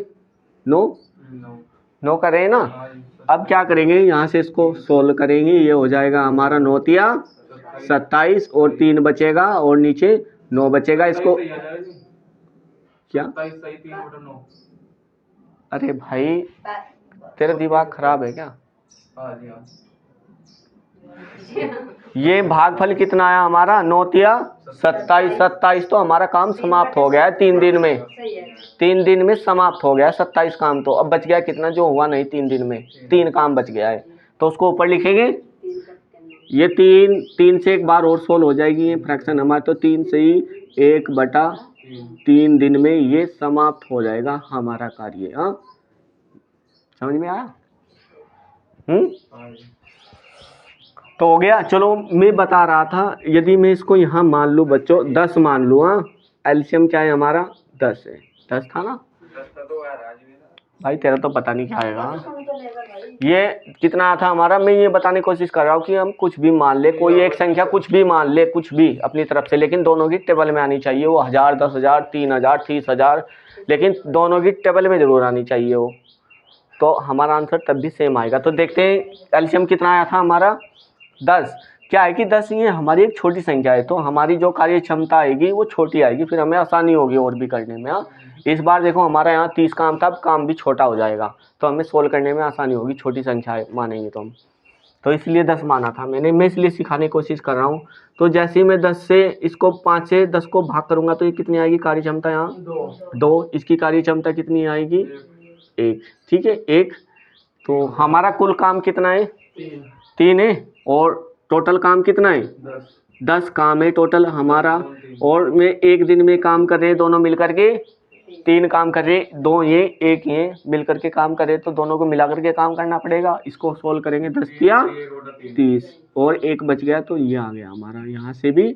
9 कर रहे हैं ना। अब क्या करेंगे, यहाँ से इसको सोल्व करेंगे। ये हो जाएगा हमारा 9 तिया 27, और 3 बचेगा और नीचे 9 बचेगा। इसको क्या, अरे भाई तेरा दिमाग खराब है क्या? ये भागफल कितना आया हमारा? 9 तिया 27 27 तो हमारा काम समाप्त हो गया है 3 दिन में। सही है। 3 दिन में समाप्त हो गया 27 काम। तो अब बच गया कितना जो हुआ नहीं 3 दिन में? 3 काम बच गया है। तो उसको ऊपर लिखेंगे। तीन करते ये 3 से एक बार और सोल्व हो जाएगी ये फ्रैक्शन हमारा। तो 3 से ही 1/3 दिन में ये समाप्त हो जाएगा हमारा कार्य। हाँ, समझ में आया? तो हो गया। चलो मैं बता रहा था, यदि मैं इसको यहाँ मान लूँ बच्चों 10 मान लूँ। हाँ, एलसीएम क्या है हमारा? 10 है। 10 था ना भाई? तेरा तो पता नहीं क्या आएगा। ये कितना था हमारा? मैं ये बताने की कोशिश कर रहा हूँ कि हम कुछ भी मान ले, कोई एक संख्या कुछ भी मान ले, कुछ भी अपनी तरफ से, लेकिन दोनों की टेबल में आनी चाहिए। वो 1000, 10,000, 3,000, 30,000, लेकिन दोनों की टेबल में जरूर आनी चाहिए वो। तो हमारा आंसर तब भी सेम आएगा। तो देखते हैं एलसीएम कितना आया था हमारा? 10। क्या है कि 10 ये हमारी एक छोटी संख्या है, तो हमारी जो कार्य क्षमता आएगी वो छोटी आएगी, फिर हमें आसानी होगी और भी करने में। हाँ, इस बार देखो हमारा यहाँ 30 काम था, अब काम भी छोटा हो जाएगा, तो हमें सोल्व करने में आसानी होगी, छोटी संख्या मानेंगे तो हम। तो इसलिए 10 माना था मैंने। मैं इसलिए सिखाने की कोशिश कर रहा हूँ। तो जैसे ही मैं 10 से इसको 5 से 10 को भाग करूँगा तो ये कितनी आएगी कार्य क्षमता? यहाँ 2। इसकी कार्य क्षमता कितनी आएगी? 1। ठीक है, 1। तो हमारा कुल काम कितना है? 3 है। और टोटल काम कितना है? 10 काम है टोटल हमारा। और मैं एक दिन में काम कर रहे हैं दोनों मिलकर के 3 काम कर रहे, 2 ये 1 ये मिलकर के काम कर रहे, तो दोनों को मिला करके काम करना पड़ेगा। इसको सोल्व करेंगे 10 किया 30 और 1 बच गया, तो ये आ गया हमारा। यहाँ से भी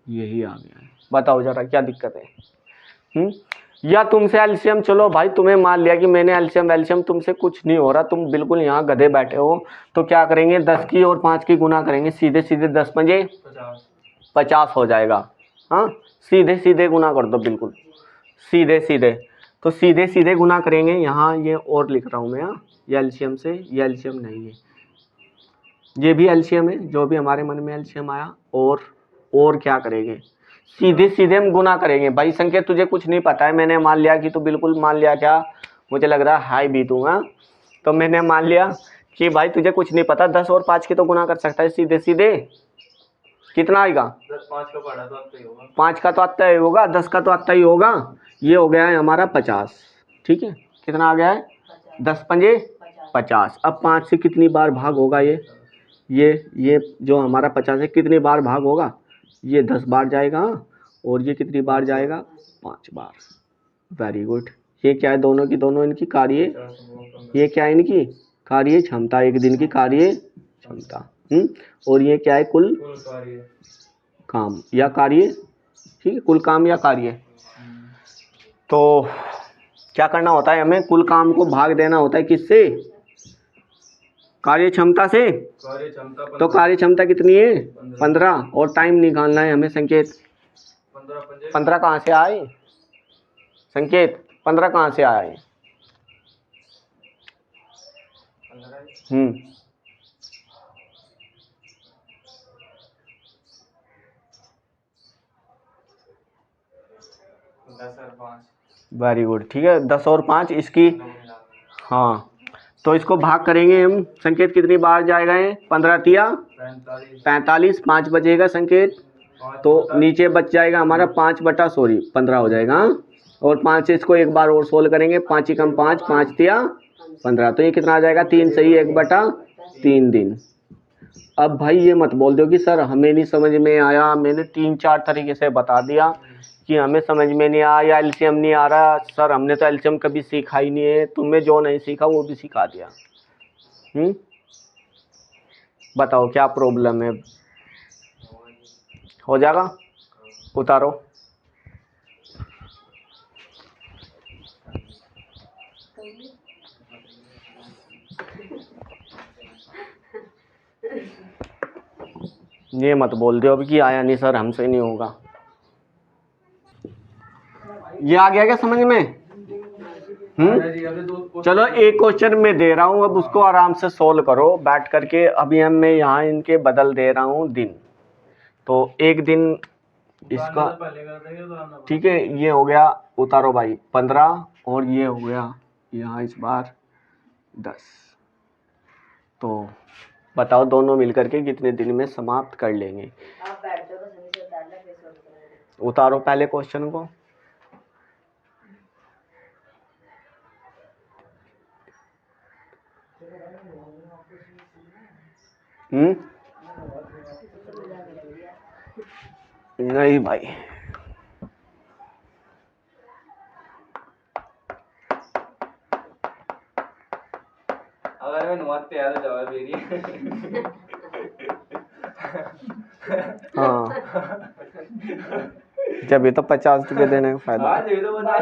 यही आ गया है। बताओ जरा क्या दिक्कत है? या तुमसे एलसीएम, चलो भाई तुम्हें मान लिया कि मैंने एलसीएम तुमसे कुछ नहीं हो रहा, तुम बिल्कुल यहाँ गधे बैठे हो, तो क्या करेंगे 10 की और 5 की गुना करेंगे, सीधे सीधे 10 पंजे 50 हो जाएगा। हाँ, सीधे सीधे गुना कर दो, बिल्कुल सीधे सीधे। तो सीधे सीधे गुना करेंगे। यहाँ ये और लिख रहा हूँ मैं। हाँ, ये एलसीएम से, ये एलसीएम नहीं है, ये भी एलसीएम है, जो भी हमारे मन में एलसीएम आया। और क्या करेंगे? सीधे सीधे हम गुना करेंगे। भाई संकेत तुझे कुछ नहीं पता है, मैंने मान लिया कि तू बिल्कुल मान लिया, क्या मुझे लग रहा है हाई भी दूंगा। तो मैंने मान लिया कि भाई तुझे कुछ नहीं पता, 10 और 5 की तो गुना कर सकता है सीधे सीधे। कितना आएगा? 5 का पढ़ा तो आता ही होगा। 5 का तो आता ही होगा, 10 का तो आता ही होगा। ये हो गया है हमारा 50। ठीक है, कितना आ गया है? 10 पंजे 50। अब 5 से कितनी बार भाग होगा? ये जो हमारा 50 है कितनी बार भाग होगा? ये 10 बार जाएगा। और ये कितनी बार जाएगा? 5 बार। Very good. ये क्या है? दोनों की दोनों इनकी कार्य, ये क्या है? इनकी कार्य क्षमता, एक दिन की कार्य क्षमता। और ये क्या है? कुल काम या कार्य। ठीक है, कुल काम या कार्य। तो क्या करना होता है हमें? कुल काम को भाग देना होता है किससे? कार्य क्षमता से। तो कार्य क्षमता कितनी है? 15। और टाइम निकालना है हमें। संकेत 15 कहाँ से आए? संकेत 15 कहाँ से आए? Very good. ठीक है, 10 और 5 इसकी। हाँ, तो इसको भाग करेंगे हम। संकेत कितनी बार जाएगा? 15 तिया 45। 5 बचेगा संकेत, तो नीचे बच जाएगा हमारा 15 हो जाएगा। और 5 से इसको एक बार और सोल्व करेंगे। 5 कम 5, 5 तिया 15। तो ये कितना आ जाएगा? 3 सही 1/3 दिन। अब भाई ये मत बोल दो कि सर हमें नहीं समझ में आया, मैंने 3-4 तरीके से बता दिया कि हमें समझ में नहीं आया या एलसीएम नहीं आ रहा। सर हमने तो एलसीएम कभी सीखा ही नहीं है। तुम्हें जो नहीं सीखा वो भी सिखा दिया। बताओ क्या प्रॉब्लम है? हो जाएगा, उतारो। ये मत बोल दो अब कि आया नहीं सर, हमसे नहीं होगा। ये आ गया क्या समझ में? चलो एक क्वेश्चन मैं दे रहा हूँ, अब उसको आराम से सोल्व करो बैठ करके। अभी हम मैं यहाँ इनके बदल दे रहा हूँ दिन। तो एक दिन इसका, ठीक है, ये हो गया, उतारो भाई 15। और ये हो गया यहाँ इस बार 10। तो बताओ दोनों मिलकर के कितने दिन में समाप्त कर लेंगे? आप बैठ जाओ, बस उनसे उतारना फिर सोल्व करेंगे। उतारो पहले क्वेश्चन को। नहीं भाई, अगर मैं नुआत पे याद जवाब दे रही है। हाँ, जब ये तो 50 रुपये देने का फायदा। आज ये तो बता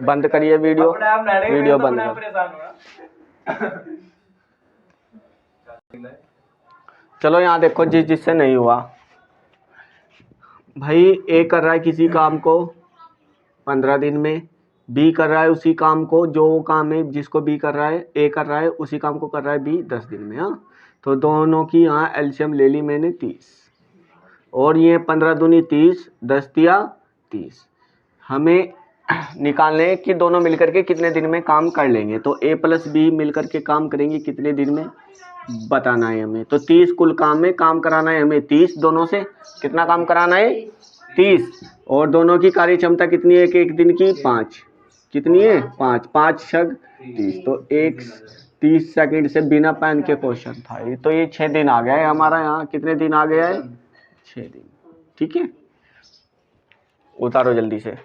बंद करिए वीडियो, अपने आप नाटक वीडियो में बंद अपने आप कर। परेशान हुआ। चलो यहाँ देखो, जिससे नहीं हुआ भाई, ए कर रहा है किसी काम को 15 दिन में, बी कर रहा है उसी काम को, जो काम है जिसको बी कर रहा है, ए कर रहा है उसी काम को कर रहा है बी 10 दिन में। हाँ, तो दोनों की यहाँ एलसीएम ले ली मैंने 30, और ये 15 दूनी 30, 10 दिया 30। हमें निकालने कि दोनों मिलकर के कितने दिन में काम कर लेंगे। तो ए प्लस बी मिलकर के काम करेंगे कितने दिन में, बताना है हमें। तो 30 कुल काम में काम कराना है हमें 30, दोनों से कितना काम कराना है 30, और दोनों की कार्य क्षमता कितनी है कि एक दिन की 5, कितनी है 5, 5 छग 30, तो एक 30 सेकंड से बिना पेन के क्वेश्चन था ये। तो ये 6 दिन आ गया है हमारा, यहाँ कितने दिन आ गया है 6 दिन। ठीक है, उतारो जल्दी से।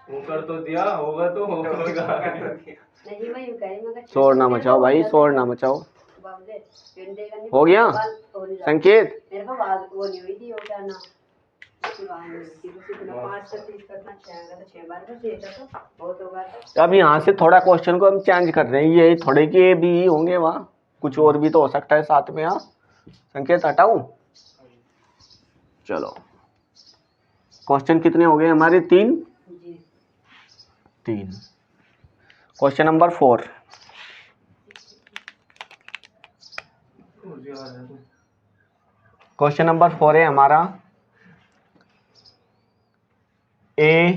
ऊपर तो दिया होगा तो होगा। नहीं मैं यूं कह रही, मगर शोर ना मचाओ भाई, शोर ना मचाओ। बाबले देगा नहीं हो गया संकेत? मेरे को बात वो नहीं हुई थी, वो क्या ना उसकी बात नहीं हुई थी, उसी दिन 5 से 30 करना चाहेगा तो 6 बार बस ये तो बहुत होगा। अब यहाँ से थोड़ा क्वेश्चन को हम चेंज कर रहे हैं, ये थोड़े के भी होंगे, वहाँ कुछ और भी तो हो सकता है साथ में। हाँ, संकेत हटाऊं? चलो, क्वेश्चन कितने हो गए हमारे? 3। Question number 4। क्वेश्चन नंबर 4 है हमारा, ए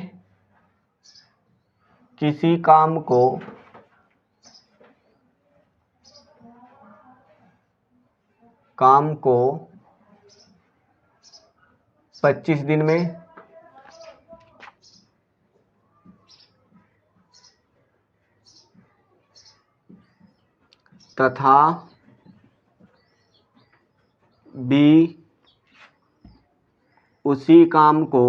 किसी काम को काम को 25 दिन में तथा बी उसी काम को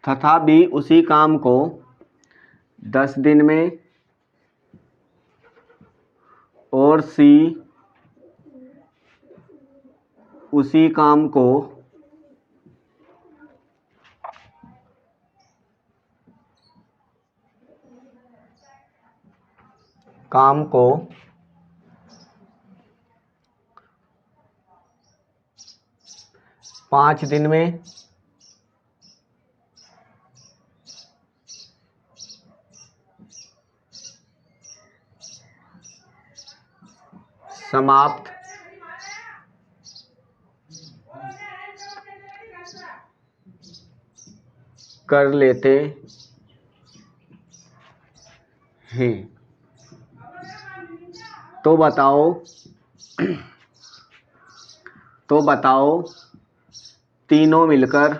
तथा बी उसी काम को 10 दिन में और सी उसी काम को काम को 5 दिन में समाप्त कर लेते हैं। तो बताओ तीनों मिलकर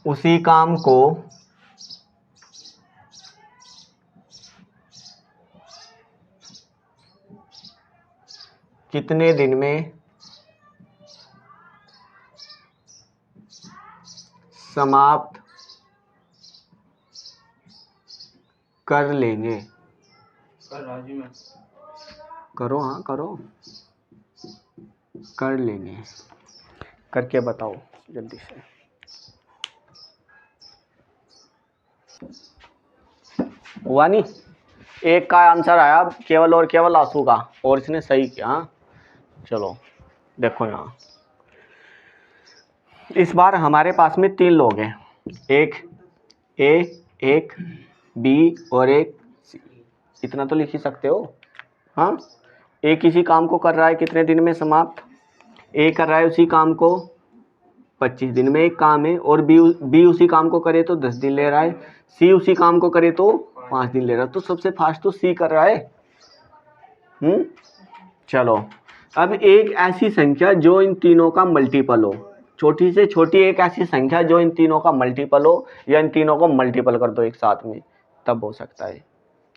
उसी काम को कितने दिन में समाप्त कर लेंगे। राजू में करो, हाँ करो, कर लेंगे, करके बताओ जल्दी से। हुआ नहीं? एक का आंसर आया केवल और केवल आंसू का, और इसने सही किया। हाँ? चलो देखो यहाँ, इस बार हमारे पास में 3 लोग हैं, एक ए, एक बी और एक सी। इतना तो लिख ही सकते हो। हाँ, ए किसी काम को कर रहा है कितने दिन में समाप्त, ए कर रहा है उसी काम को 25 दिन में एक काम है, और बी उसी काम को करे तो 10 दिन ले रहा है, सी उसी काम को करे तो 5 दिन ले रहा है। तो सबसे फास्ट तो सी कर रहा है। चलो अब एक ऐसी संख्या जो इन तीनों का मल्टीपल हो, छोटी से छोटी एक ऐसी संख्या जो इन तीनों का मल्टीपल हो, या इन तीनों को मल्टीपल कर दो एक साथ में, तब हो सकता है।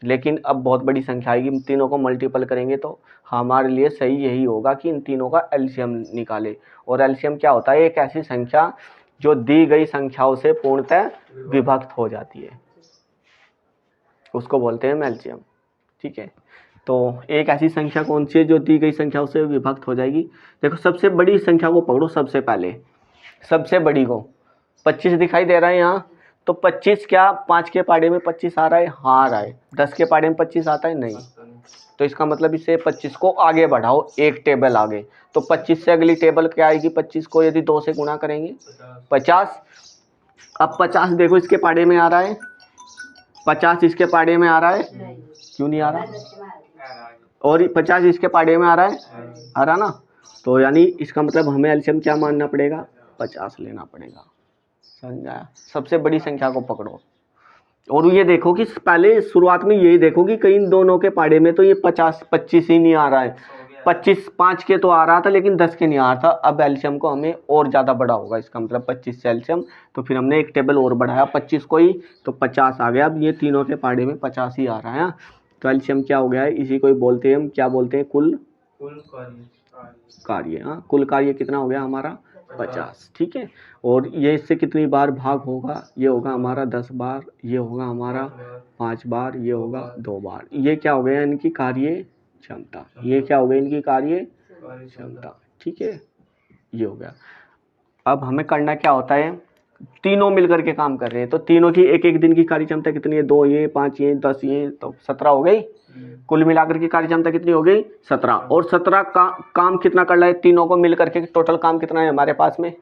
लेकिन अब बहुत बड़ी संख्या आएगी, इन तीनों को मल्टीपल करेंगे तो हमारे लिए सही यही होगा कि इन तीनों का एलसीएम निकाले। और एलसीएम क्या होता है, एक ऐसी संख्या जो दी गई संख्याओं से पूर्णतः विभक्त हो जाती है, उसको बोलते हैं एलसीएम। ठीक है, तो एक ऐसी संख्या कौन सी है जो दी गई संख्याओं से विभक्त हो जाएगी। देखो सबसे बड़ी संख्या को पकड़ो, सबसे पहले सबसे बड़ी को 25 दिखाई दे रहा है यहाँ, तो 25 क्या 5 के पाड़े में 25 आ रहा है, हाँ आ रहा है। 10 के पाड़े में 25 आता है नहीं, तो इसका मतलब इससे 25 को आगे बढ़ाओ एक टेबल आगे, तो 25 से अगली टेबल क्या आएगी, 25 को यदि 2 से गुणा करेंगे 50। अब 50 देखो इसके पाड़े में आ रहा है, 50 इसके पाड़े में आ रहा है, क्यों नहीं आ रहा, और 50 इसके पाड़े में आ रहा है, आ रहा ना, तो यानी इसका मतलब हमें एलसीएम क्या मानना पड़ेगा, 50 लेना पड़ेगा। समझा, सबसे बड़ी संख्या को पकड़ो। और ये देखो कि पहले शुरुआत में यही देखो कि कहीं दोनों के पाड़े में तो ये 25 ही नहीं आ रहा है, 25 5 के तो आ रहा था लेकिन 10 के नहीं आ रहा था। अब एलसीएम को हमें और ज़्यादा बड़ा होगा, इसका मतलब 25 से एलसीएम, तो फिर हमने एक टेबल और बढ़ाया 25 को ही, तो 50 आ गया। अब ये तीनों के पाड़े में 50 ही आ रहा है, तो एलसीएम क्या हो गया है, इसी को ही बोलते हैं हम, क्या बोलते हैं, कुल कार्य। हाँ, कुल कार्य कितना हो गया हमारा 50। ठीक है, और ये इससे कितनी बार भाग होगा, ये होगा हमारा 10 बार, ये होगा हमारा 5 बार, ये होगा 2 बार। ये क्या हो गया इनकी कार्य क्षमता, ये क्या हो गया इनकी कार्य क्षमता। ठीक है, ये हो गया। अब हमें करना क्या होता है, तीनों मिलकर के काम कर रहे हैं, तो तीनों की एक एक दिन की कार्य क्षमता कितनी है, 2 ये 5 ये 10 ये, तो 17 हो गई। कुल मिलाकर की कार्य क्षमता कितनी हो गई 17, और 17 का काम कितना कर रहा है, तीनों को मिलकर के टोटल काम कितना है हमारे पास में,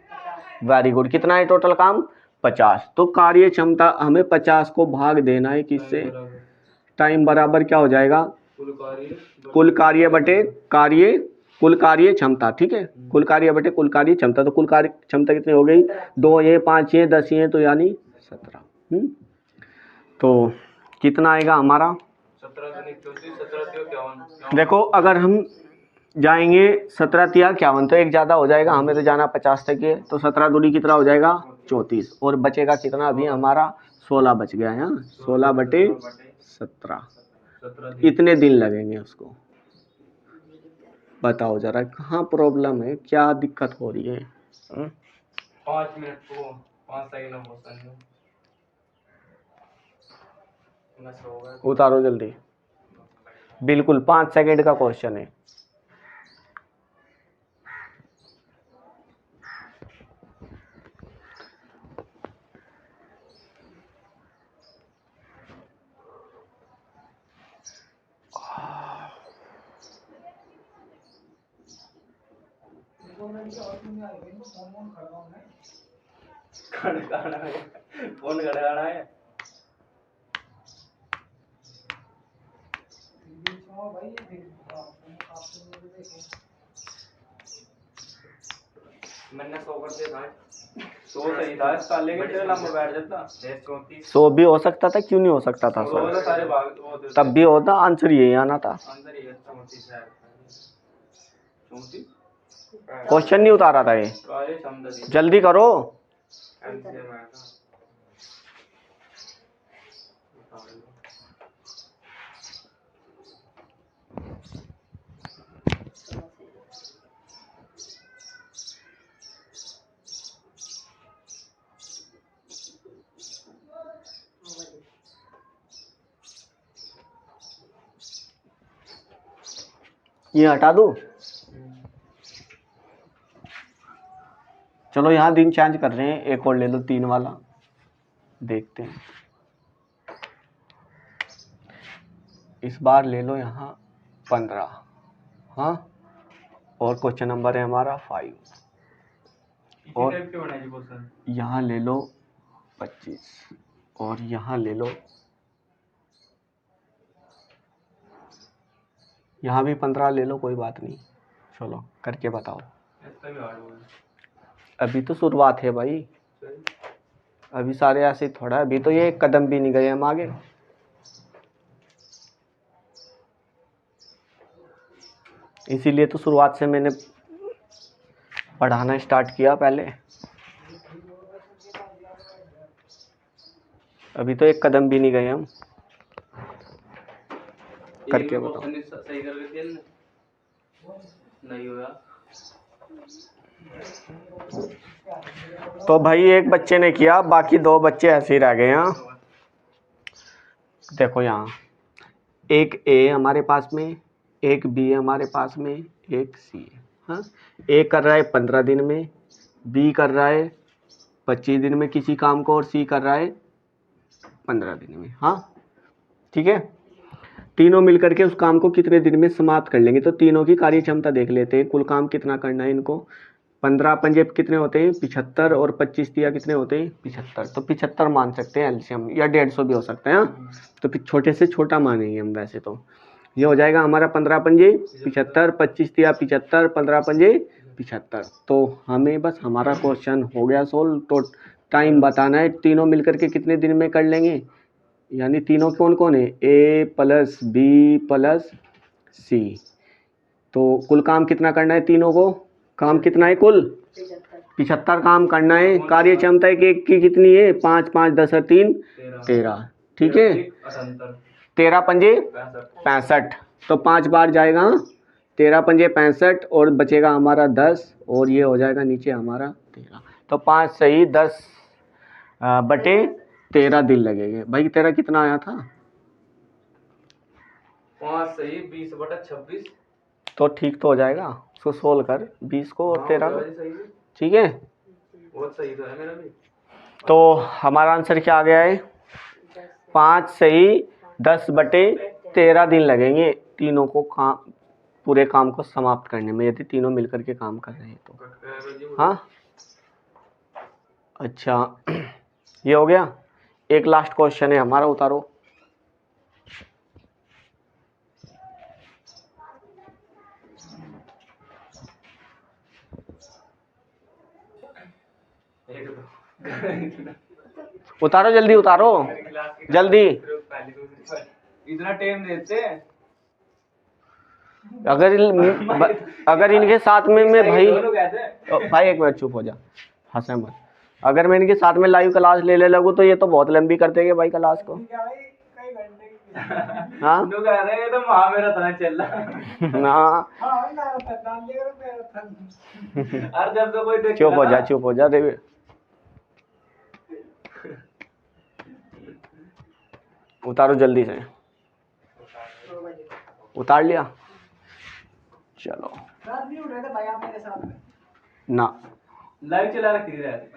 वेरी गुड, कितना है टोटल काम 50। तो कार्य क्षमता हमें 50 को भाग देना है किससे, टाइम बराबर क्या हो जाएगा, कुल कार्य बटे कार्य, कुल कार्य क्षमता। ठीक है, कुल कार्य बटे कुल कार्य क्षमता, तो कुल कार्य क्षमता कितनी हो गई, 2 ये 5 ये 10 ये, तो यानी 17। तो कितना आएगा हमारा, 17 देखो अगर हम जाएंगे 17 तिया 51, तो एक ज़्यादा हो जाएगा, हमें तो जाना 50 तक है, तो 17 दूनी कितना हो जाएगा 34, और बचेगा कितना अभी हमारा 16 बच गया है, 16 बटे 17, इतने दिन लगेंगे उसको। बताओ जरा कहाँ प्रॉब्लम है, क्या दिक्कत हो रही है। 5 मिनट को 5 सेकंड हो, उतारो जल्दी, बिल्कुल 5 सेकंड का क्वेश्चन है। फोन खड़काना है। मैंने 100 कर दिया था, 100 सही था, इस साले के तेरे लंबा बैठ जाता 100 भी हो सकता था, क्यों नहीं हो सकता था 100, सारे भाग तब भी होता, आंसर यही आना था। अंदर ही 34 है, 34 क्वेश्चन नहीं उतारा था ये, कार्य क्षमता जल्दी करो। एलसीएम आया था। ये हटा दो, चलो यहाँ दिन चेंज कर रहे हैं, एक और ले लो 3 वाला, देखते हैं इस बार ले लो यहाँ 15, हाँ, और क्वेश्चन नंबर है हमारा 5, और यहाँ ले लो 25, और यहाँ ले लो, यहाँ भी 15 ले लो, कोई बात नहीं। चलो करके बताओ। इसका भी हार्ड होगा। अभी तो शुरुआत है भाई, अभी सारे ऐसे ही थोड़ा, अभी तो ये एक कदम भी नहीं गए हम आगे। इसीलिए तो शुरुआत से मैंने पढ़ाना स्टार्ट किया पहले। अभी तो एक कदम भी नहीं गए हम। करके बताओ। सही कर लेते हैं नहीं होगा। तो भाई एक बच्चे ने किया, बाकी 2 बच्चे ऐसे ही रह गए। यहाँ देखो, यहाँ एक ए हमारे पास में, एक बी हमारे पास में, एक सी है। हाँ, ए कर रहा है 15 दिन में, बी कर रहा है 25 दिन में किसी काम को, और सी कर रहा है 15 दिन में। हाँ ठीक है, तीनों मिलकर के उस काम को कितने दिन में समाप्त कर लेंगे। तो तीनों की कार्य क्षमता देख लेते हैं, कुल काम कितना करना है इनको। 15 पंजे कितने होते हैं 75, और 25 दिया कितने होते हैं 75। तो 75 मान सकते हैं एलसीएम, या 150 भी हो सकता है। हाँ, तो फिर छोटे से छोटा मानेंगे हम वैसे तो। ये हो जाएगा हमारा 15 पंजे 75, 25 दिया 75, 15 पंजे 75। तो हमें बस हमारा क्वेश्चन हो गया सोल्व। तो टाइम बताना है तीनों मिलकर के कितने दिन में कर लेंगे, यानी तीनों कौन कौन है, ए प्लस बी प्लस सी। तो कुल काम कितना करना है तीनों को, काम कितना है कुल 75 काम करना है। कार्य क्षमता की कितनी है 5 5 10 और 3 13। ठीक है, 13 पंजे 65। तो 5 बार जाएगा 13 पंजे 65, और बचेगा हमारा 10, और ये हो जाएगा नीचे हमारा 13। तो 5 सही 10 बटे 13 दिन लगेंगे। भाई 13 कितना आया था, 5 सही 20 बटा 26। तो ठीक तो हो जाएगा। उसको सोल्व कर 20 को और 13 को। ठीक है, बहुत सही तो है मेरा भी। तो हमारा आंसर क्या आ गया है, 5 सही 10 बटे 13 दिन लगेंगे तीनों को काम, पूरे काम को समाप्त करने में, यदि तीनों मिलकर के काम कर रहे हैं तो। हाँ अच्छा, ये हो गया। एक लास्ट क्वेश्चन है हमारा, उतारो। उतारो जल्दी, उतारो जल्दी। इतना टाइम देते अगर इनके साथ में मैं भाई एक मिनट चुप हो जा, हंसे मत। अगर मैं इनके साथ में लाइव क्लास ले लगूँ तो ये तो बहुत लंबी कर देंगे भाई क्लास को। हाँ तो मेरा तरह चल रहा। जब तो कोई चुप हो जा देवी। उतारो जल्दी से, उतार लिया। चलो ना लाइव चला रखी है।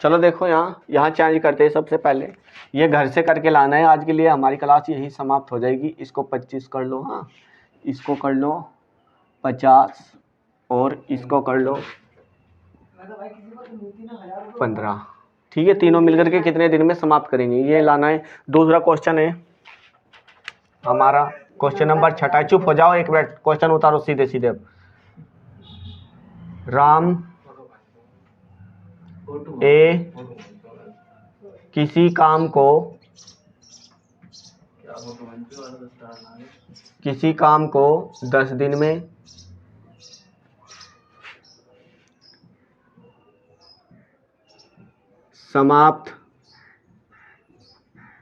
चलो देखो, यहाँ चेंज करते हैं। सबसे पहले ये घर से करके लाना है। आज के लिए हमारी क्लास यही समाप्त हो जाएगी। इसको 25 कर लो, हाँ इसको कर लो 50, और इसको कर लो 15। ठीक है, तीनों मिलकर के कितने दिन में समाप्त करेंगे ये लाना है। दूसरा क्वेश्चन है हमारा, क्वेश्चन नंबर 6। चुप हो जाओ एक मिनट, क्वेश्चन उतारो सीधे सीधे। राम ए किसी काम को 10 दिन में समाप्त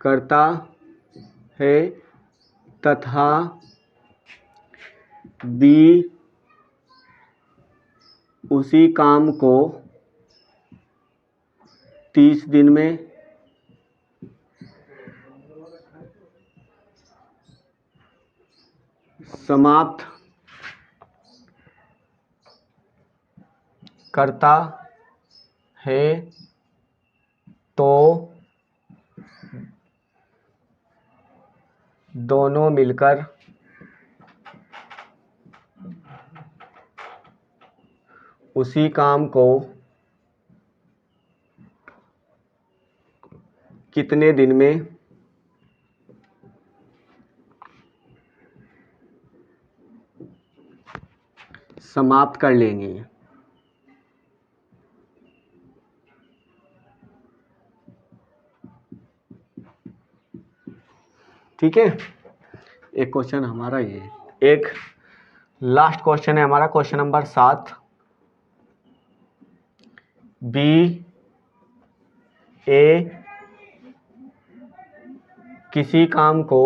करता है, तथा बी उसी काम को 30 दिन में समाप्त करता है, तो दोनों मिलकर उसी काम को कितने दिन में समाप्त कर लेंगे। ठीक है, एक क्वेश्चन हमारा ये, एक लास्ट क्वेश्चन है हमारा, क्वेश्चन नंबर 7। बी ए किसी काम को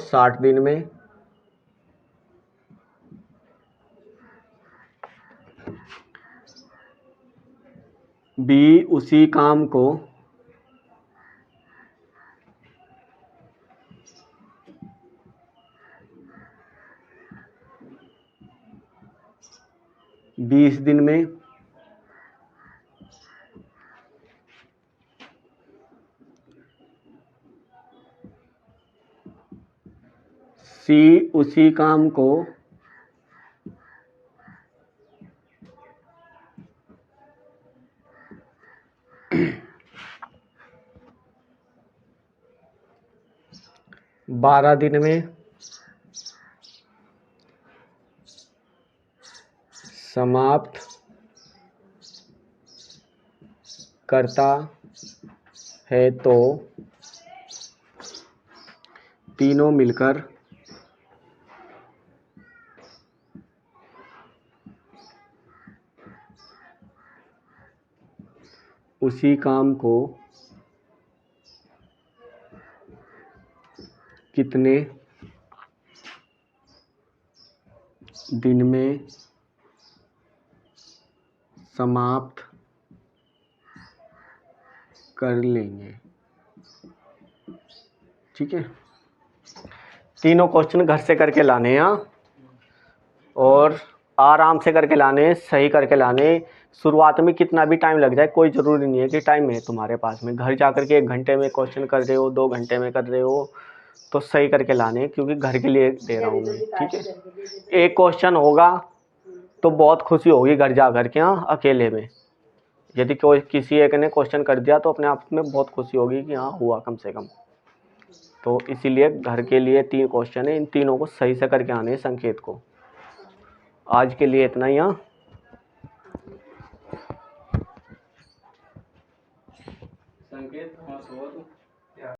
60 दिन में बी उसी काम को 20 दिन में सी उसी काम को 12 दिन में समाप्त करता है तो तीनों मिलकर उसी काम को कितने दिन में समाप्त कर लेंगे। ठीक है, तीनों क्वेश्चन घर से करके लाने हैं और आराम से करके लाने, सही करके लाने। शुरुआत में कितना भी टाइम लग जाए कोई ज़रूरी नहीं है कि टाइम है तुम्हारे पास में, घर जा कर के 1 घंटे में क्वेश्चन कर रहे हो, 2 घंटे में कर रहे हो, तो सही करके लाने, क्योंकि घर के लिए दे रहा हूँ मैं। ठीक है, एक क्वेश्चन होगा तो बहुत खुशी होगी घर जा कर के, हाँ अकेले में। यदि कोई किसी एक ने क्वेश्चन कर दिया तो अपने आप में बहुत खुशी होगी कि हाँ हुआ कम से कम। तो इसीलिए घर के लिए 3 क्वेश्चन है, इन तीनों को सही से करके आने हैं संकेत को। आज के लिए इतना ही। हाँ, संकेत हाँ, तो